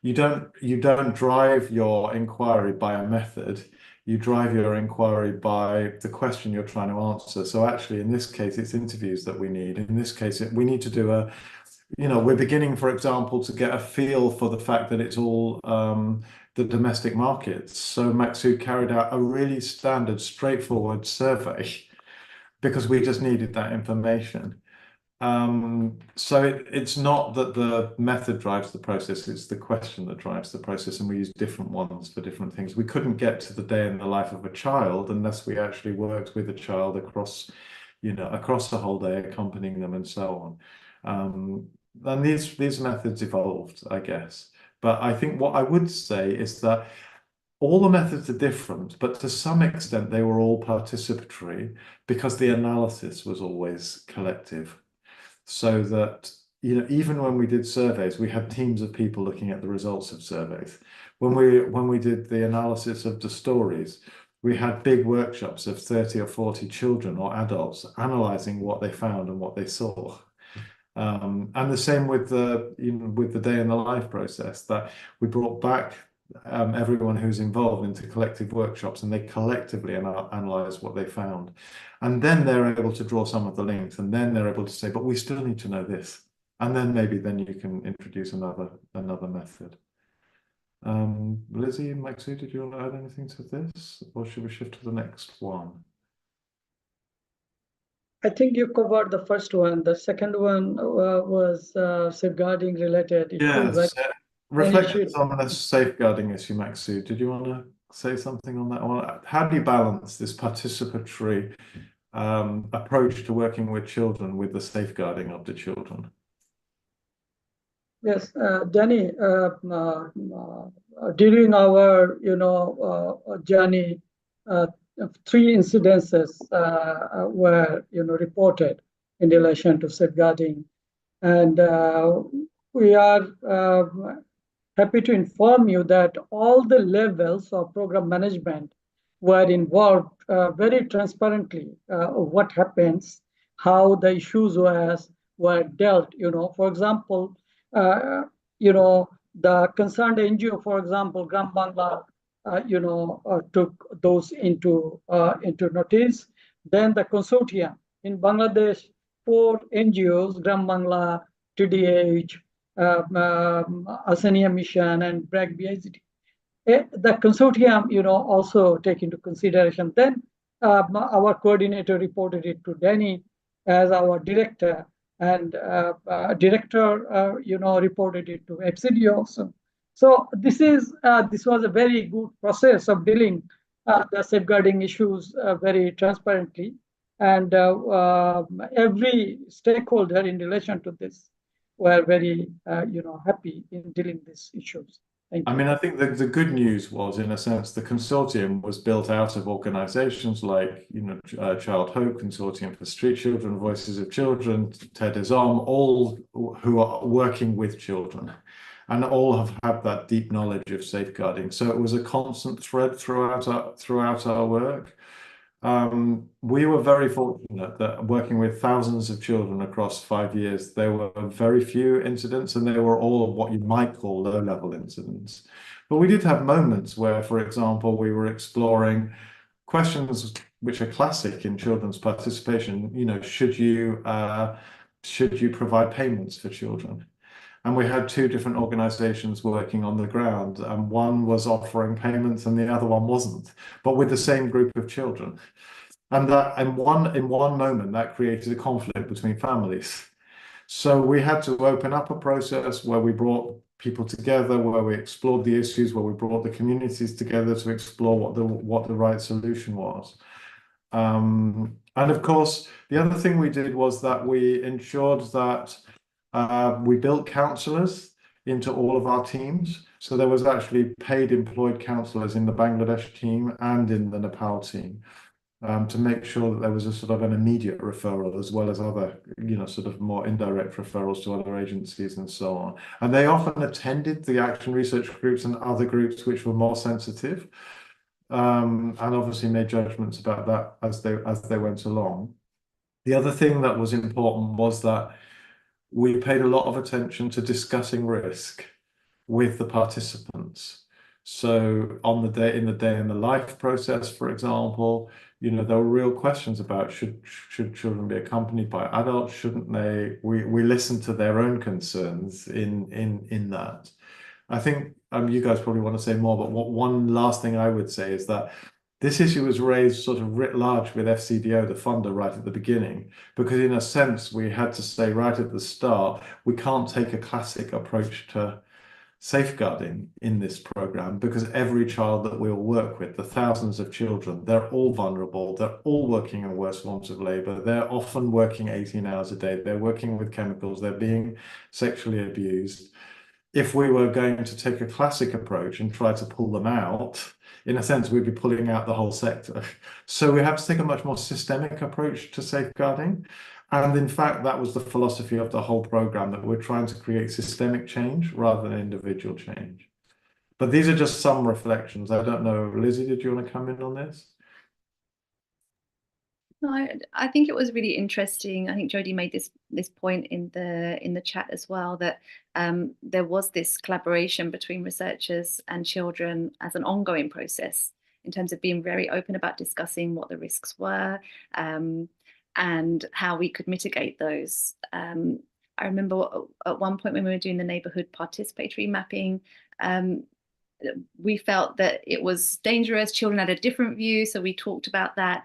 you don't drive your inquiry by a method. You drive your inquiry by the question you're trying to answer. So actually, in this case, it's interviews that we need. In this case, we need to do we're beginning, for example, to get a feel for the fact that it's all the domestic markets. So Maksud carried out a really standard, straightforward survey because we just needed that information. So it's not that the method drives the process, it's the question that drives the process, and we use different ones for different things. We couldn't get to the day in the life of a child unless we actually worked with a child across the whole day, accompanying them and so on. And these methods evolved, I guess. But I think what I would say is that all the methods are different, but to some extent they were all participatory because the analysis was always collective. So that, even when we did surveys, we had teams of people looking at the results of surveys. When we did the analysis of the stories, we had big workshops of 30 or 40 children or adults analyzing what they found and what they saw. And the same with the day in the life process, that we brought back everyone who's involved into collective workshops, and they collectively analyze what they found, and then they're able to draw some of the links, and then they're able to say, but we still need to know this, and then you can introduce another method. Lizzie, Maksud, did you want to add anything to this, or should we shift to the next one? I think you covered the first one. The second one was safeguarding related. Yes. Reflections on the safeguarding issue, Maksud. Did you want to say something on that one? How do you balance this participatory approach to working with children with the safeguarding of the children? Yes, Danny, during our journey, 3 incidences were reported in relation to safeguarding, and we are happy to inform you that all the levels of program management were involved very transparently. What happens, how the issues were dealt. For example, the concerned NGO, for example, Gram Bangla, took those into notice. Then the consortium in Bangladesh, 4 NGOs, Gram Bangla, TDH, Asania Mission, and BRAC BICT. The consortium, also take into consideration. Then our coordinator reported it to Danny as our director, and director, reported it to FCD also. So this was a very good process of dealing the safeguarding issues very transparently, and every stakeholder in relation to this were very happy in dealing these issues. Thank you. I mean, I think the good news was, in a sense, the consortium was built out of organizations like, Child Hope, Consortium for Street Children, Voices of Children, TED is On, all who are working with children, and all have had that deep knowledge of safeguarding. So it was a constant thread throughout our work. We were very fortunate that working with thousands of children across 5 years, there were very few incidents, and they were all what you might call low-level incidents. But we did have moments where, for example, we were exploring questions which are classic in children's participation. Should you provide payments for children? And we had two different organizations working on the ground, and one was offering payments and the other one wasn't, but with the same group of children. And in one moment that created a conflict between families. So we had to open up a process where we brought people together, where we explored the issues, where we brought the communities together to explore what the right solution was. And of course, the other thing we did was that we ensured that we built counselors into all of our teams. So there was actually paid employed counselors in the Bangladesh team and in the Nepal team, to make sure that there was a sort of an immediate referral, as well as other, sort of more indirect referrals to other agencies and so on. And they often attended the action research groups and other groups which were more sensitive, and obviously made judgments about that as they went along. The other thing that was important was that we paid a lot of attention to discussing risk with the participants. So in the day in the life process, for example, there were real questions about should children be accompanied by adults, shouldn't they? We listened to their own concerns in that. I think you guys probably want to say more, but one last thing I would say is that this issue was raised sort of writ large with FCDO, the funder, right at the beginning, because in a sense we had to say right at the start, we can't take a classic approach to safeguarding in this program, because every child that we'll work with, the thousands of children, they're all vulnerable, they're all working in worse forms of labor, they're often working 18 hours a day, they're working with chemicals, they're being sexually abused. If we were going to take a classic approach and try to pull them out, in a sense, we'd be pulling out the whole sector. So we have to take a much more systemic approach to safeguarding. And in fact, that was the philosophy of the whole program, that we're trying to create systemic change rather than individual change. But these are just some reflections. I don't know, Lizzie, did you want to come in on this? No, I think it was really interesting. I think Jodie made this point in the chat as well, that there was this collaboration between researchers and children as an ongoing process, in terms of being very open about discussing what the risks were, and how we could mitigate those. I remember at one point when we were doing the neighbourhood participatory mapping, we felt that it was dangerous. Children had a different view, so we talked about that,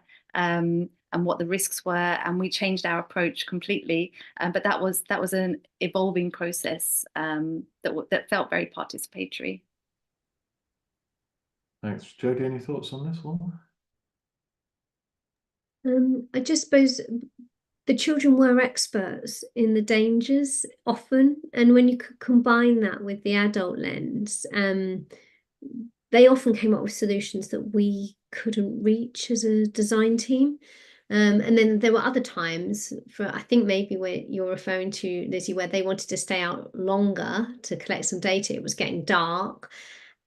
and what the risks were, and we changed our approach completely. But that was an evolving process that felt very participatory. Thanks. Jodie, any thoughts on this one? I just suppose the children were experts in the dangers often, and when you could combine that with the adult lens, they often came up with solutions that we couldn't reach as a design team. And then there were other times, I think maybe where you're referring to, Lizzie, where they wanted to stay out longer to collect some data. It was getting dark,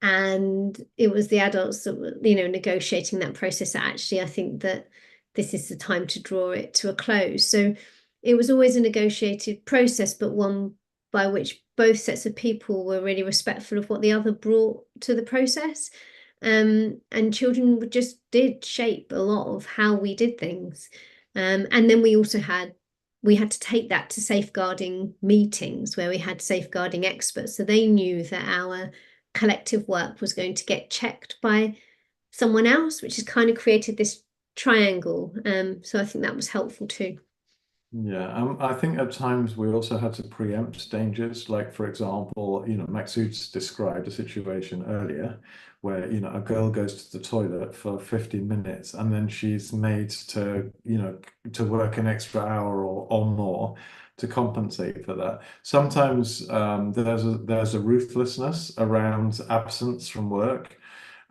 and it was the adults that were, negotiating that process. Actually, I think that this is the time to draw it to a close. So it was always a negotiated process, but one by which both sets of people were really respectful of what the other brought to the process. And children did shape a lot of how we did things. And then we also had to take that to safeguarding meetings where we had safeguarding experts. So they knew that our collective work was going to get checked by someone else, which has kind of created this triangle. So I think that was helpful too. Yeah, I think at times we also had to preempt dangers. Like, for example, Maksud's described a situation earlier where, a girl goes to the toilet for 15 minutes and then she's made to, to work an extra hour or more to compensate for that. Sometimes there's a ruthlessness around absence from work,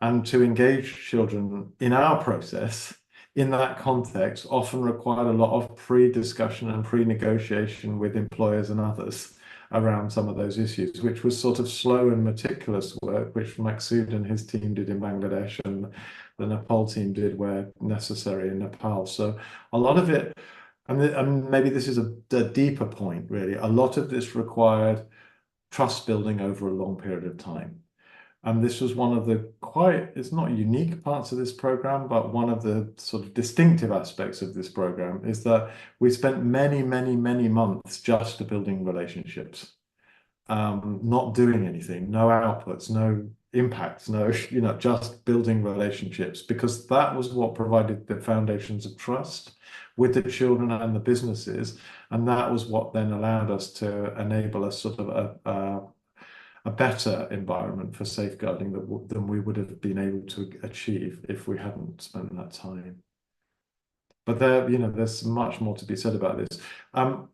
and to engage children in our process in that context often required a lot of pre-discussion and pre-negotiation with employers and others around some of those issues, which was sort of slow and meticulous work, which Maksud and his team did in Bangladesh and the Nepal team did where necessary in Nepal. So a lot of it, and maybe this is a deeper point really, a lot of this required trust building over a long period of time. And this was one of the it's not unique parts of this program, but one of the sort of distinctive aspects of this program is that we spent many, many, many months just building relationships, not doing anything, no outputs, no impacts, no, just building relationships, because that was what provided the foundations of trust with the children and the businesses. And that was what then allowed us to enable a sort of a better environment for safeguarding than we would have been able to achieve if we hadn't spent that time. But there's much more to be said about this.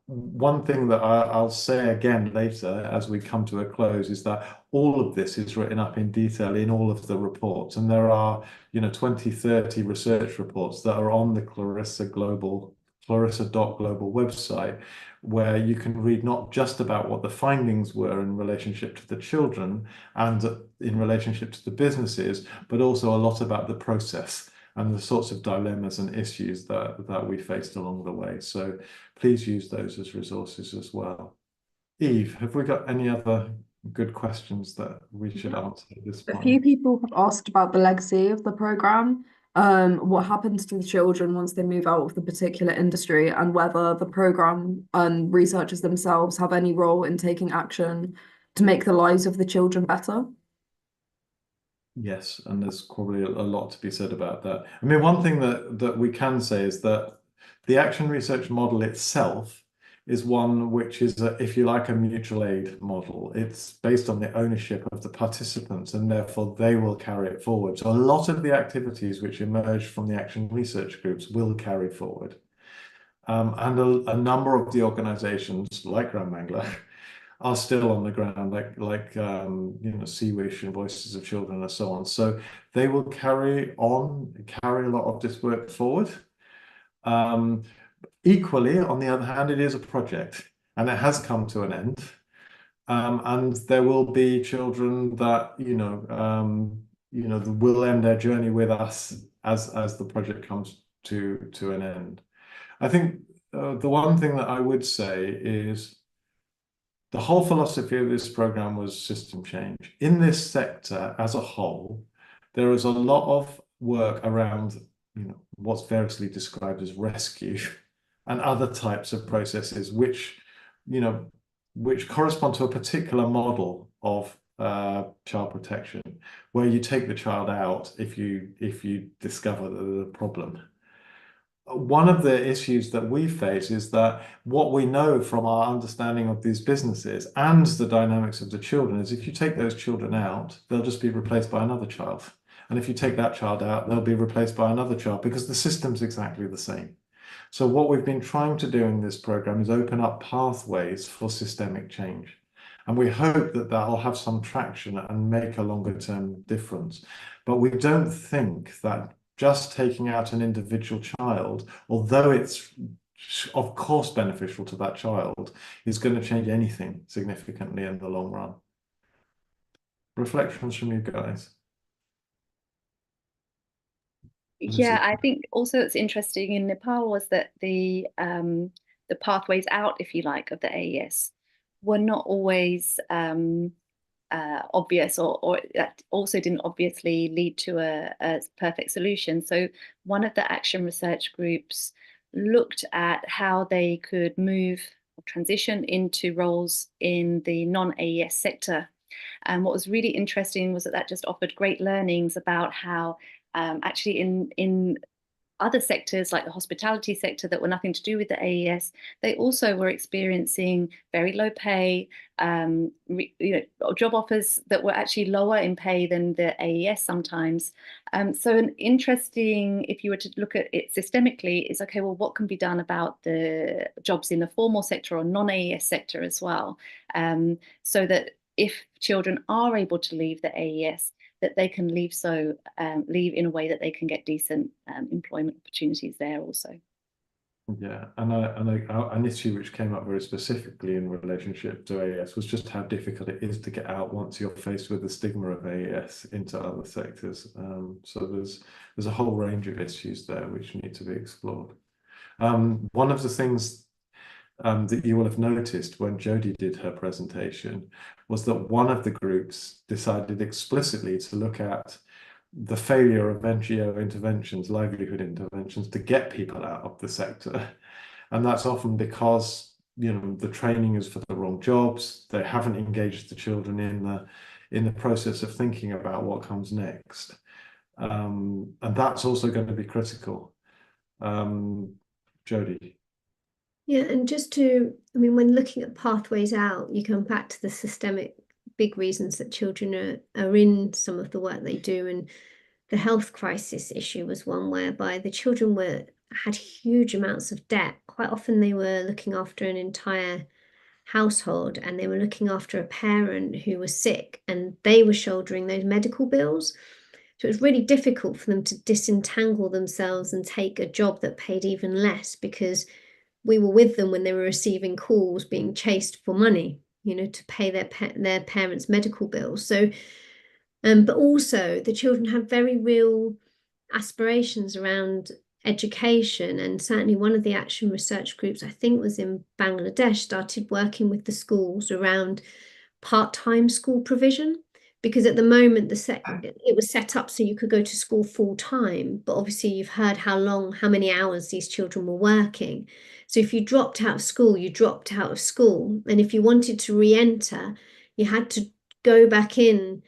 One thing that I'll say again later as we come to a close is that all of this is written up in detail in all of the reports, and there are 20, 30 research reports that are on the clarissa.global website, where you can read not just about what the findings were in relationship to the children and in relationship to the businesses, but also a lot about the process and the sorts of dilemmas and issues that we faced along the way. So please use those as resources as well. Eve, have we got any other good questions that we should answer at this point? A few people have asked about the legacy of the program. What happens to the children once they move out of the particular industry, and whether the program and researchers themselves have any role in taking action to make the lives of the children better? Yes, and there's probably a lot to be said about that. I mean, one thing that we can say is that the action research model itself is one which is, if you like, a mutual aid model. It's based on the ownership of the participants, and therefore they will carry it forward. So a lot of the activities which emerge from the action research groups will carry forward. And a number of the organizations, like Grand Bangla, are still on the ground, like Sea-Wish and Voices of Children and so on. So they will carry a lot of this work forward. Equally, on the other hand, it is a project and it has come to an end. And there will be children that, will end their journey with us as the project comes to an end. I think the one thing that I would say is the whole philosophy of this program was system change. In this sector as a whole, there is a lot of work around, what's variously described as rescue and other types of processes, which correspond to a particular model of child protection, where you take the child out if you discover that there's a problem. One of the issues that we face is that what we know from our understanding of these businesses and the dynamics of the children is if you take those children out, they'll just be replaced by another child. And if you take that child out, they'll be replaced by another child because the system's exactly the same. So what we've been trying to do in this program is open up pathways for systemic change. And we hope that that'll have some traction and make a longer term difference. But we don't think that just taking out an individual child, although it's of course beneficial to that child, is going to change anything significantly in the long run. Reflections from you guys? Yeah, I think also it's interesting in Nepal was that the pathways out, if you like, of the AES were not always obvious, or that also didn't obviously lead to a perfect solution. So one of the action research groups looked at how they could move or transition into roles in the non-AES sector. And what was really interesting was that just offered great learnings about how actually in other sectors like the hospitality sector that were nothing to do with the AES, they also were experiencing very low pay, job offers that were actually lower in pay than the AES sometimes. So an interesting, if you were to look at it systemically, is okay, well, what can be done about the jobs in the formal sector or non-AES sector as well? So that if children are able to leave the AES, that they can leave in a way that they can get decent employment opportunities there also. Yeah, and an issue which came up very specifically in relationship to AES was just how difficult it is to get out once you're faced with the stigma of AES into other sectors. So there's a whole range of issues there which need to be explored. One of the things that you will have noticed when Jodie did her presentation was that one of the groups decided explicitly to look at the failure of NGO interventions, livelihood interventions, to get people out of the sector. And that's often because, the training is for the wrong jobs. They haven't engaged the children in the process of thinking about what comes next. And that's also going to be critical. Jodie. Yeah, and when looking at pathways out, you come back to the systemic big reasons that children are in some of the work they do. And the health crisis issue was one whereby the children had huge amounts of debt. Quite often they were looking after an entire household, and they were looking after a parent who was sick, and they were shouldering those medical bills. So it was really difficult for them to disentangle themselves and take a job that paid even less, because we were with them when they were receiving calls being chased for money, to pay their parents' medical bills. So, but also the children had very real aspirations around education. And certainly one of the action research groups, I think was in Bangladesh, started working with the schools around part-time school provision. Because at the moment it was set up so you could go to school full time, but obviously you've heard how many hours these children were working. So if you dropped out of school, you dropped out of school. And if you wanted to re-enter, you had to go back in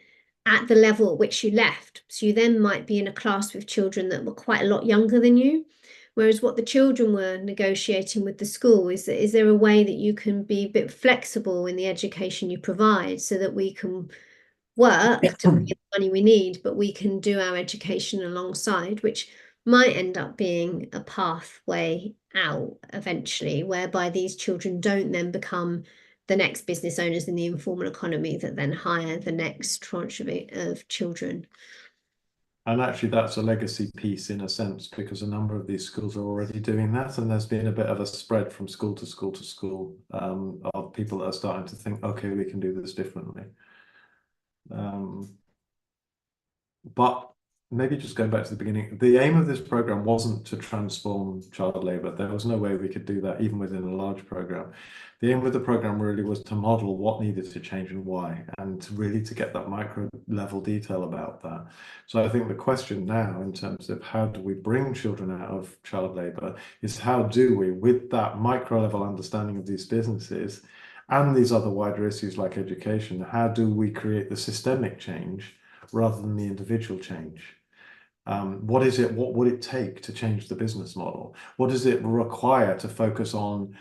at the level at which you left. So you then might be in a class with children that were quite a lot younger than you. Whereas what the children were negotiating with the school is there a way that you can be a bit flexible in the education you provide, so that we can work to get the money we need, but we can do our education alongside, which might end up being a pathway out eventually, whereby these children don't then become the next business owners in the informal economy that then hire the next tranche of children. And actually that's a legacy piece in a sense, because a number of these schools are already doing that, and there's been a bit of a spread from school to school to school of people that are starting to think, okay, we can do this differently. But maybe just going back to the beginning, the aim of this program wasn't to transform child labour. There was no way we could do that even within a large program. The aim of the program really was to model what needed to change and why, and to get that micro level detail about that. So I think the question now, in terms of how do we bring children out of child labour, is how do we, with that micro level understanding of these businesses and these other wider issues like education, how do we create the systemic change rather than the individual change? What would it take to change the business model? What does it require to focus on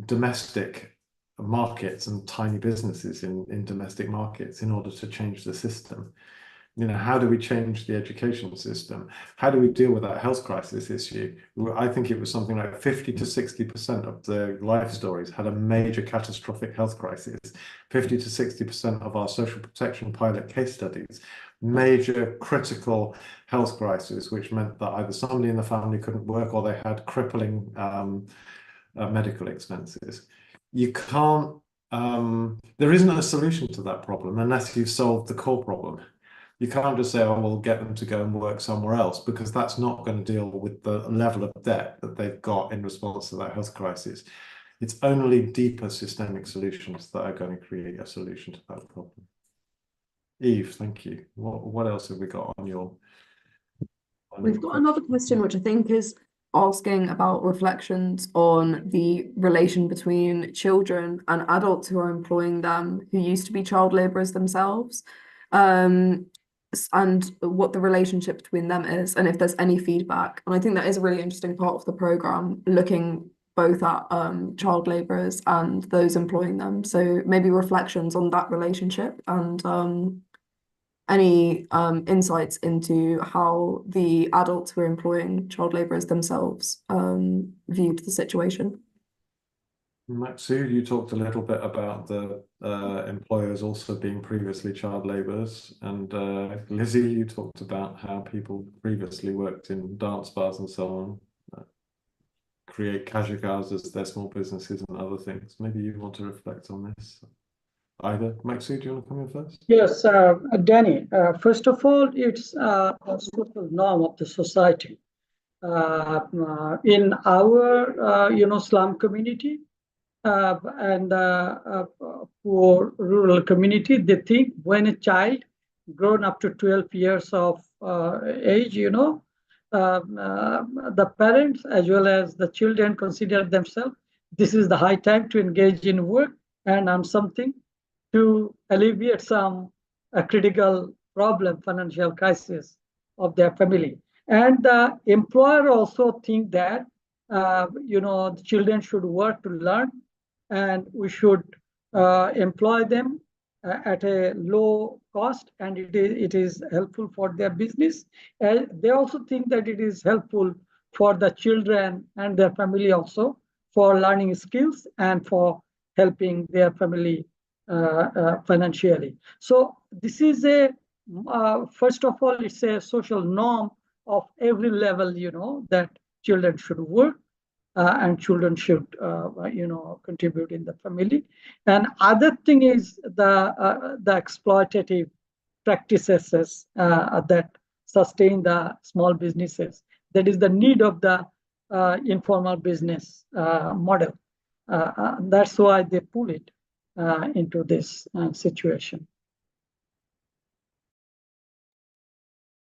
domestic markets and tiny businesses in domestic markets in order to change the system? How do we change the education system? How do we deal with that health crisis issue? I think it was something like 50 to 60% of the life stories had a major catastrophic health crisis. 50 to 60% of our social protection pilot case studies, major critical health crisis, which meant that either somebody in the family couldn't work or they had crippling medical expenses. You can't, there isn't a solution to that problem unless you've solved the core problem. You can't just say, oh, we'll get them to go and work somewhere else, because that's not going to deal with the level of debt that they've got in response to that health crisis. It's only deeper systemic solutions that are going to create a solution to that problem. Eve, thank you. What else have we got on your... We've got another question, which I think is asking about reflections on the relation between children and adults who are employing them, who used to be child labourers themselves. and what the relationship between them is, and if there's any feedback. And I think that is a really interesting part of the program, looking both at child labourers and those employing them. So maybe reflections on that relationship and any insights into how the adults who are employing child labourers themselves viewed the situation. Maksud, you talked a little bit about the employers also being previously child labourers, and Lizzie, you talked about how people previously worked in dance bars and so on, create kajagars as their small businesses and other things. Maybe you want to reflect on this. Either. Maksud, do you want to come in first? Yes, Danny, first of all, it's a social norm of the society. In our, slum community, and poor rural community, they think when a child grown up to 12 years of age, the parents as well as the children consider themselves, this is the high time to engage in work and earn something to alleviate some critical problem, financial crisis of their family. And the employer also think that, the children should work to learn, and we should employ them at a low cost, and it is helpful for their business. And they also think that it is helpful for the children and their family also, for learning skills and for helping their family financially. So this is first of all, it's a social norm of every level, that children should work. And children should, contribute in the family. And other thing is the exploitative practices that sustain the small businesses. That is the need of the informal business model. That's why they pull it into this situation.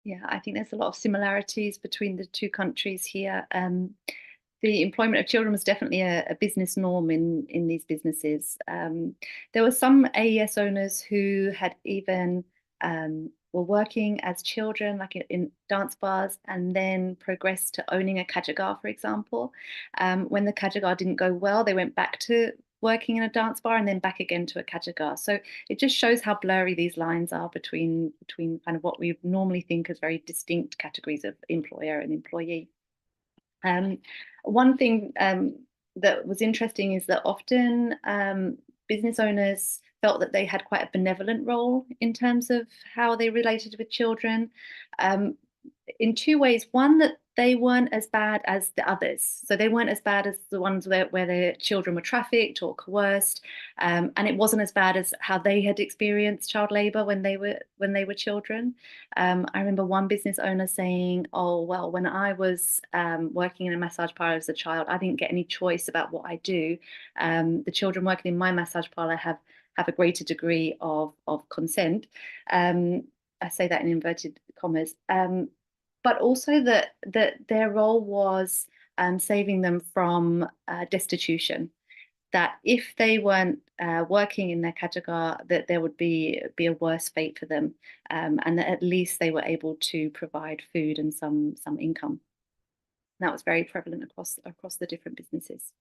Yeah, I think there's a lot of similarities between the two countries here. The employment of children was definitely a business norm in these businesses. There were some AES owners who had even were working as children, like in dance bars, and then progressed to owning a kajagar, for example. When the kajagar didn't go well, they went back to working in a dance bar and then back again to a kajagar. So it just shows how blurry these lines are between kind of what we normally think as very distinct categories of employer and employee. One thing that was interesting is that often business owners felt that they had quite a benevolent role in terms of how they related with children, in two ways. One, that they weren't as bad as the others. So they weren't as bad as the ones where their children were trafficked or coerced, and it wasn't as bad as how they had experienced child labor when they were children. I remember one business owner saying, "Oh, well, when I was working in a massage parlor as a child, I didn't get any choice about what I do. The children working in my massage parlor have a greater degree of consent." I say that in inverted commas. But also that their role was saving them from destitution. That if they weren't working in their kajagar, that there would be a worse fate for them, and that at least they were able to provide food and some income. And that was very prevalent across the different businesses.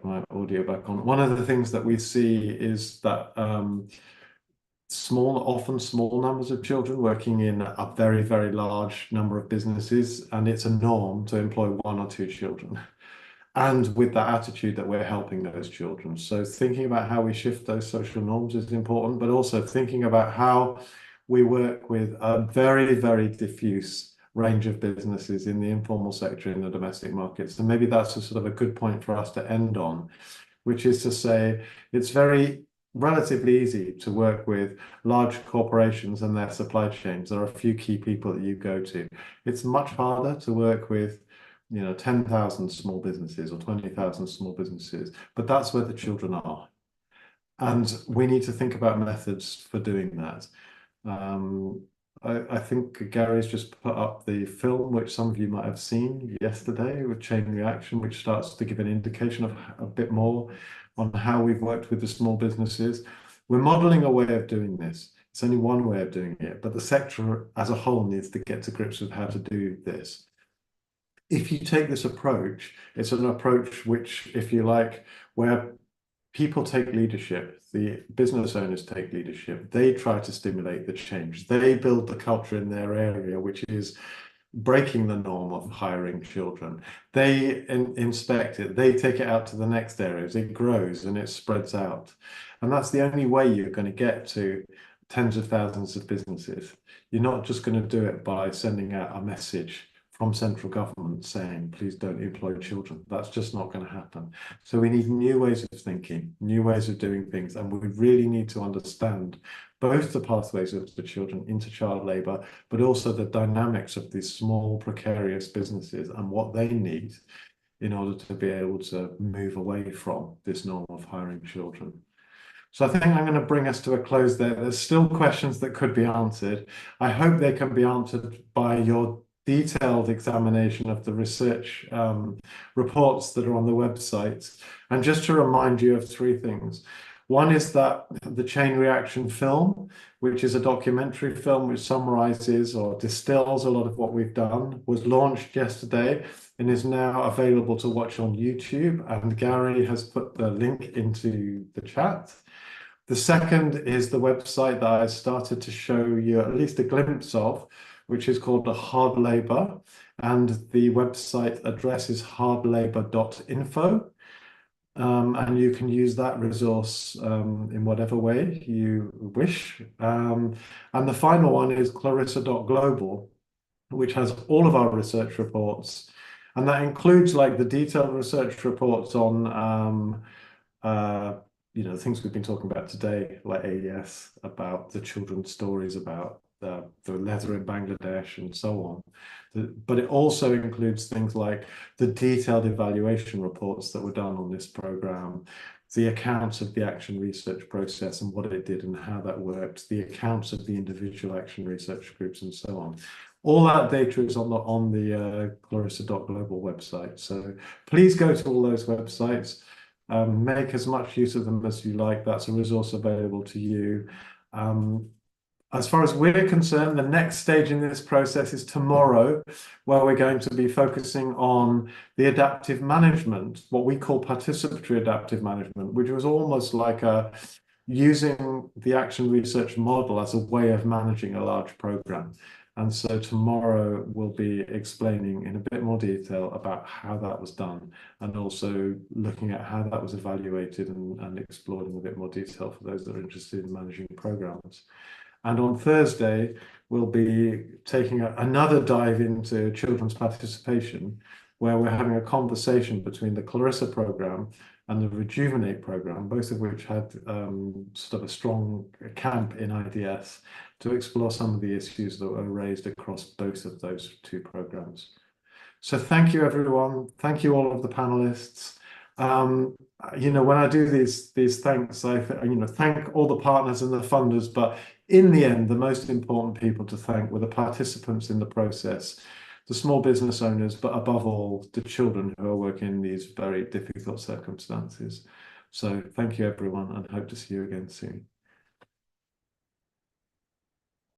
My audio back on. One of the things that we see is that often small numbers of children working in a very, very large number of businesses, and it's a norm to employ 1 or 2 children. And with that attitude that we're helping those children. So thinking about how we shift those social norms is important, but also thinking about how we work with a very, very diffuse range of businesses in the informal sector in the domestic markets. And maybe that's a sort of a good point for us to end on, which is to say it's very relatively easy to work with large corporations and their supply chains. There are a few key people that you go to. It's much harder to work with 10,000 small businesses or 20,000 small businesses, but that's where the children are. And we need to think about methods for doing that. I think Gary's just put up the film, which some of you might have seen yesterday with Chain Reaction, which starts to give an indication of a bit more on how we've worked with the small businesses. We're modeling a way of doing this. It's only one way of doing it, but the sector as a whole needs to get to grips with how to do this. If you take this approach, it's an approach which, if you like, where people take leadership, the business owners take leadership, they try to stimulate the change, they build the culture in their area, which is breaking the norm of hiring children. They inspect it, they take it out to the next areas, it grows and it spreads out. And that's the only way you're going to get to tens of thousands of businesses. You're not just going to do it by sending out a message from central government saying, please don't employ children. That's just not going to happen. So we need new ways of thinking, new ways of doing things. And we really need to understand both the pathways of the children into child labour, but also the dynamics of these small, precarious businesses and what they need in order to be able to move away from this norm of hiring children. So I think I'm going to bring us to a close there. There's still questions that could be answered. I hope they can be answered by your detailed examination of the research reports that are on the website. And just to remind you of three things. One is that the Chain Reaction film, which is a documentary film which summarizes or distills a lot of what we've done, was launched yesterday and is now available to watch on YouTube. And Gary has put the link into the chat. The second is the website that I started to show you at least a glimpse of, which is called the Hard Labour, and the website address is hardlabour.info. And you can use that resource in whatever way you wish. And the final one is clarissa.global, which has all of our research reports. And that includes like the detailed research reports on things we've been talking about today, like AES, about the children's stories, about the leather in Bangladesh and so on. But it also includes things like the detailed evaluation reports that were done on this program, the accounts of the action research process and what it did and how that worked, the accounts of the individual action research groups and so on. All that data is on the clarissa.global website. So please go to all those websites. Make as much use of them as you like. That's a resource available to you. As far as we're concerned, the next stage in this process is tomorrow, where we're going to be focusing on the adaptive management, what we call participatory adaptive management, which was almost like using the action research model as a way of managing a large program. And so tomorrow we'll be explaining in a bit more detail about how that was done and also looking at how that was evaluated and explored in a bit more detail for those that are interested in managing programs. And on Thursday, we'll be taking another dive into children's participation, where we're having a conversation between the Clarissa program and the Rejuvenate program, both of which had sort of a strong camp in IDS to explore some of the issues that were raised across both of those two programs. So thank you, everyone. Thank you, all of the panelists. When I do these thanks, I thank all the partners and the funders, but in the end, the most important people to thank were the participants in the process, the small business owners, but above all, the children who are working in these very difficult circumstances. So thank you, everyone, and hope to see you again soon.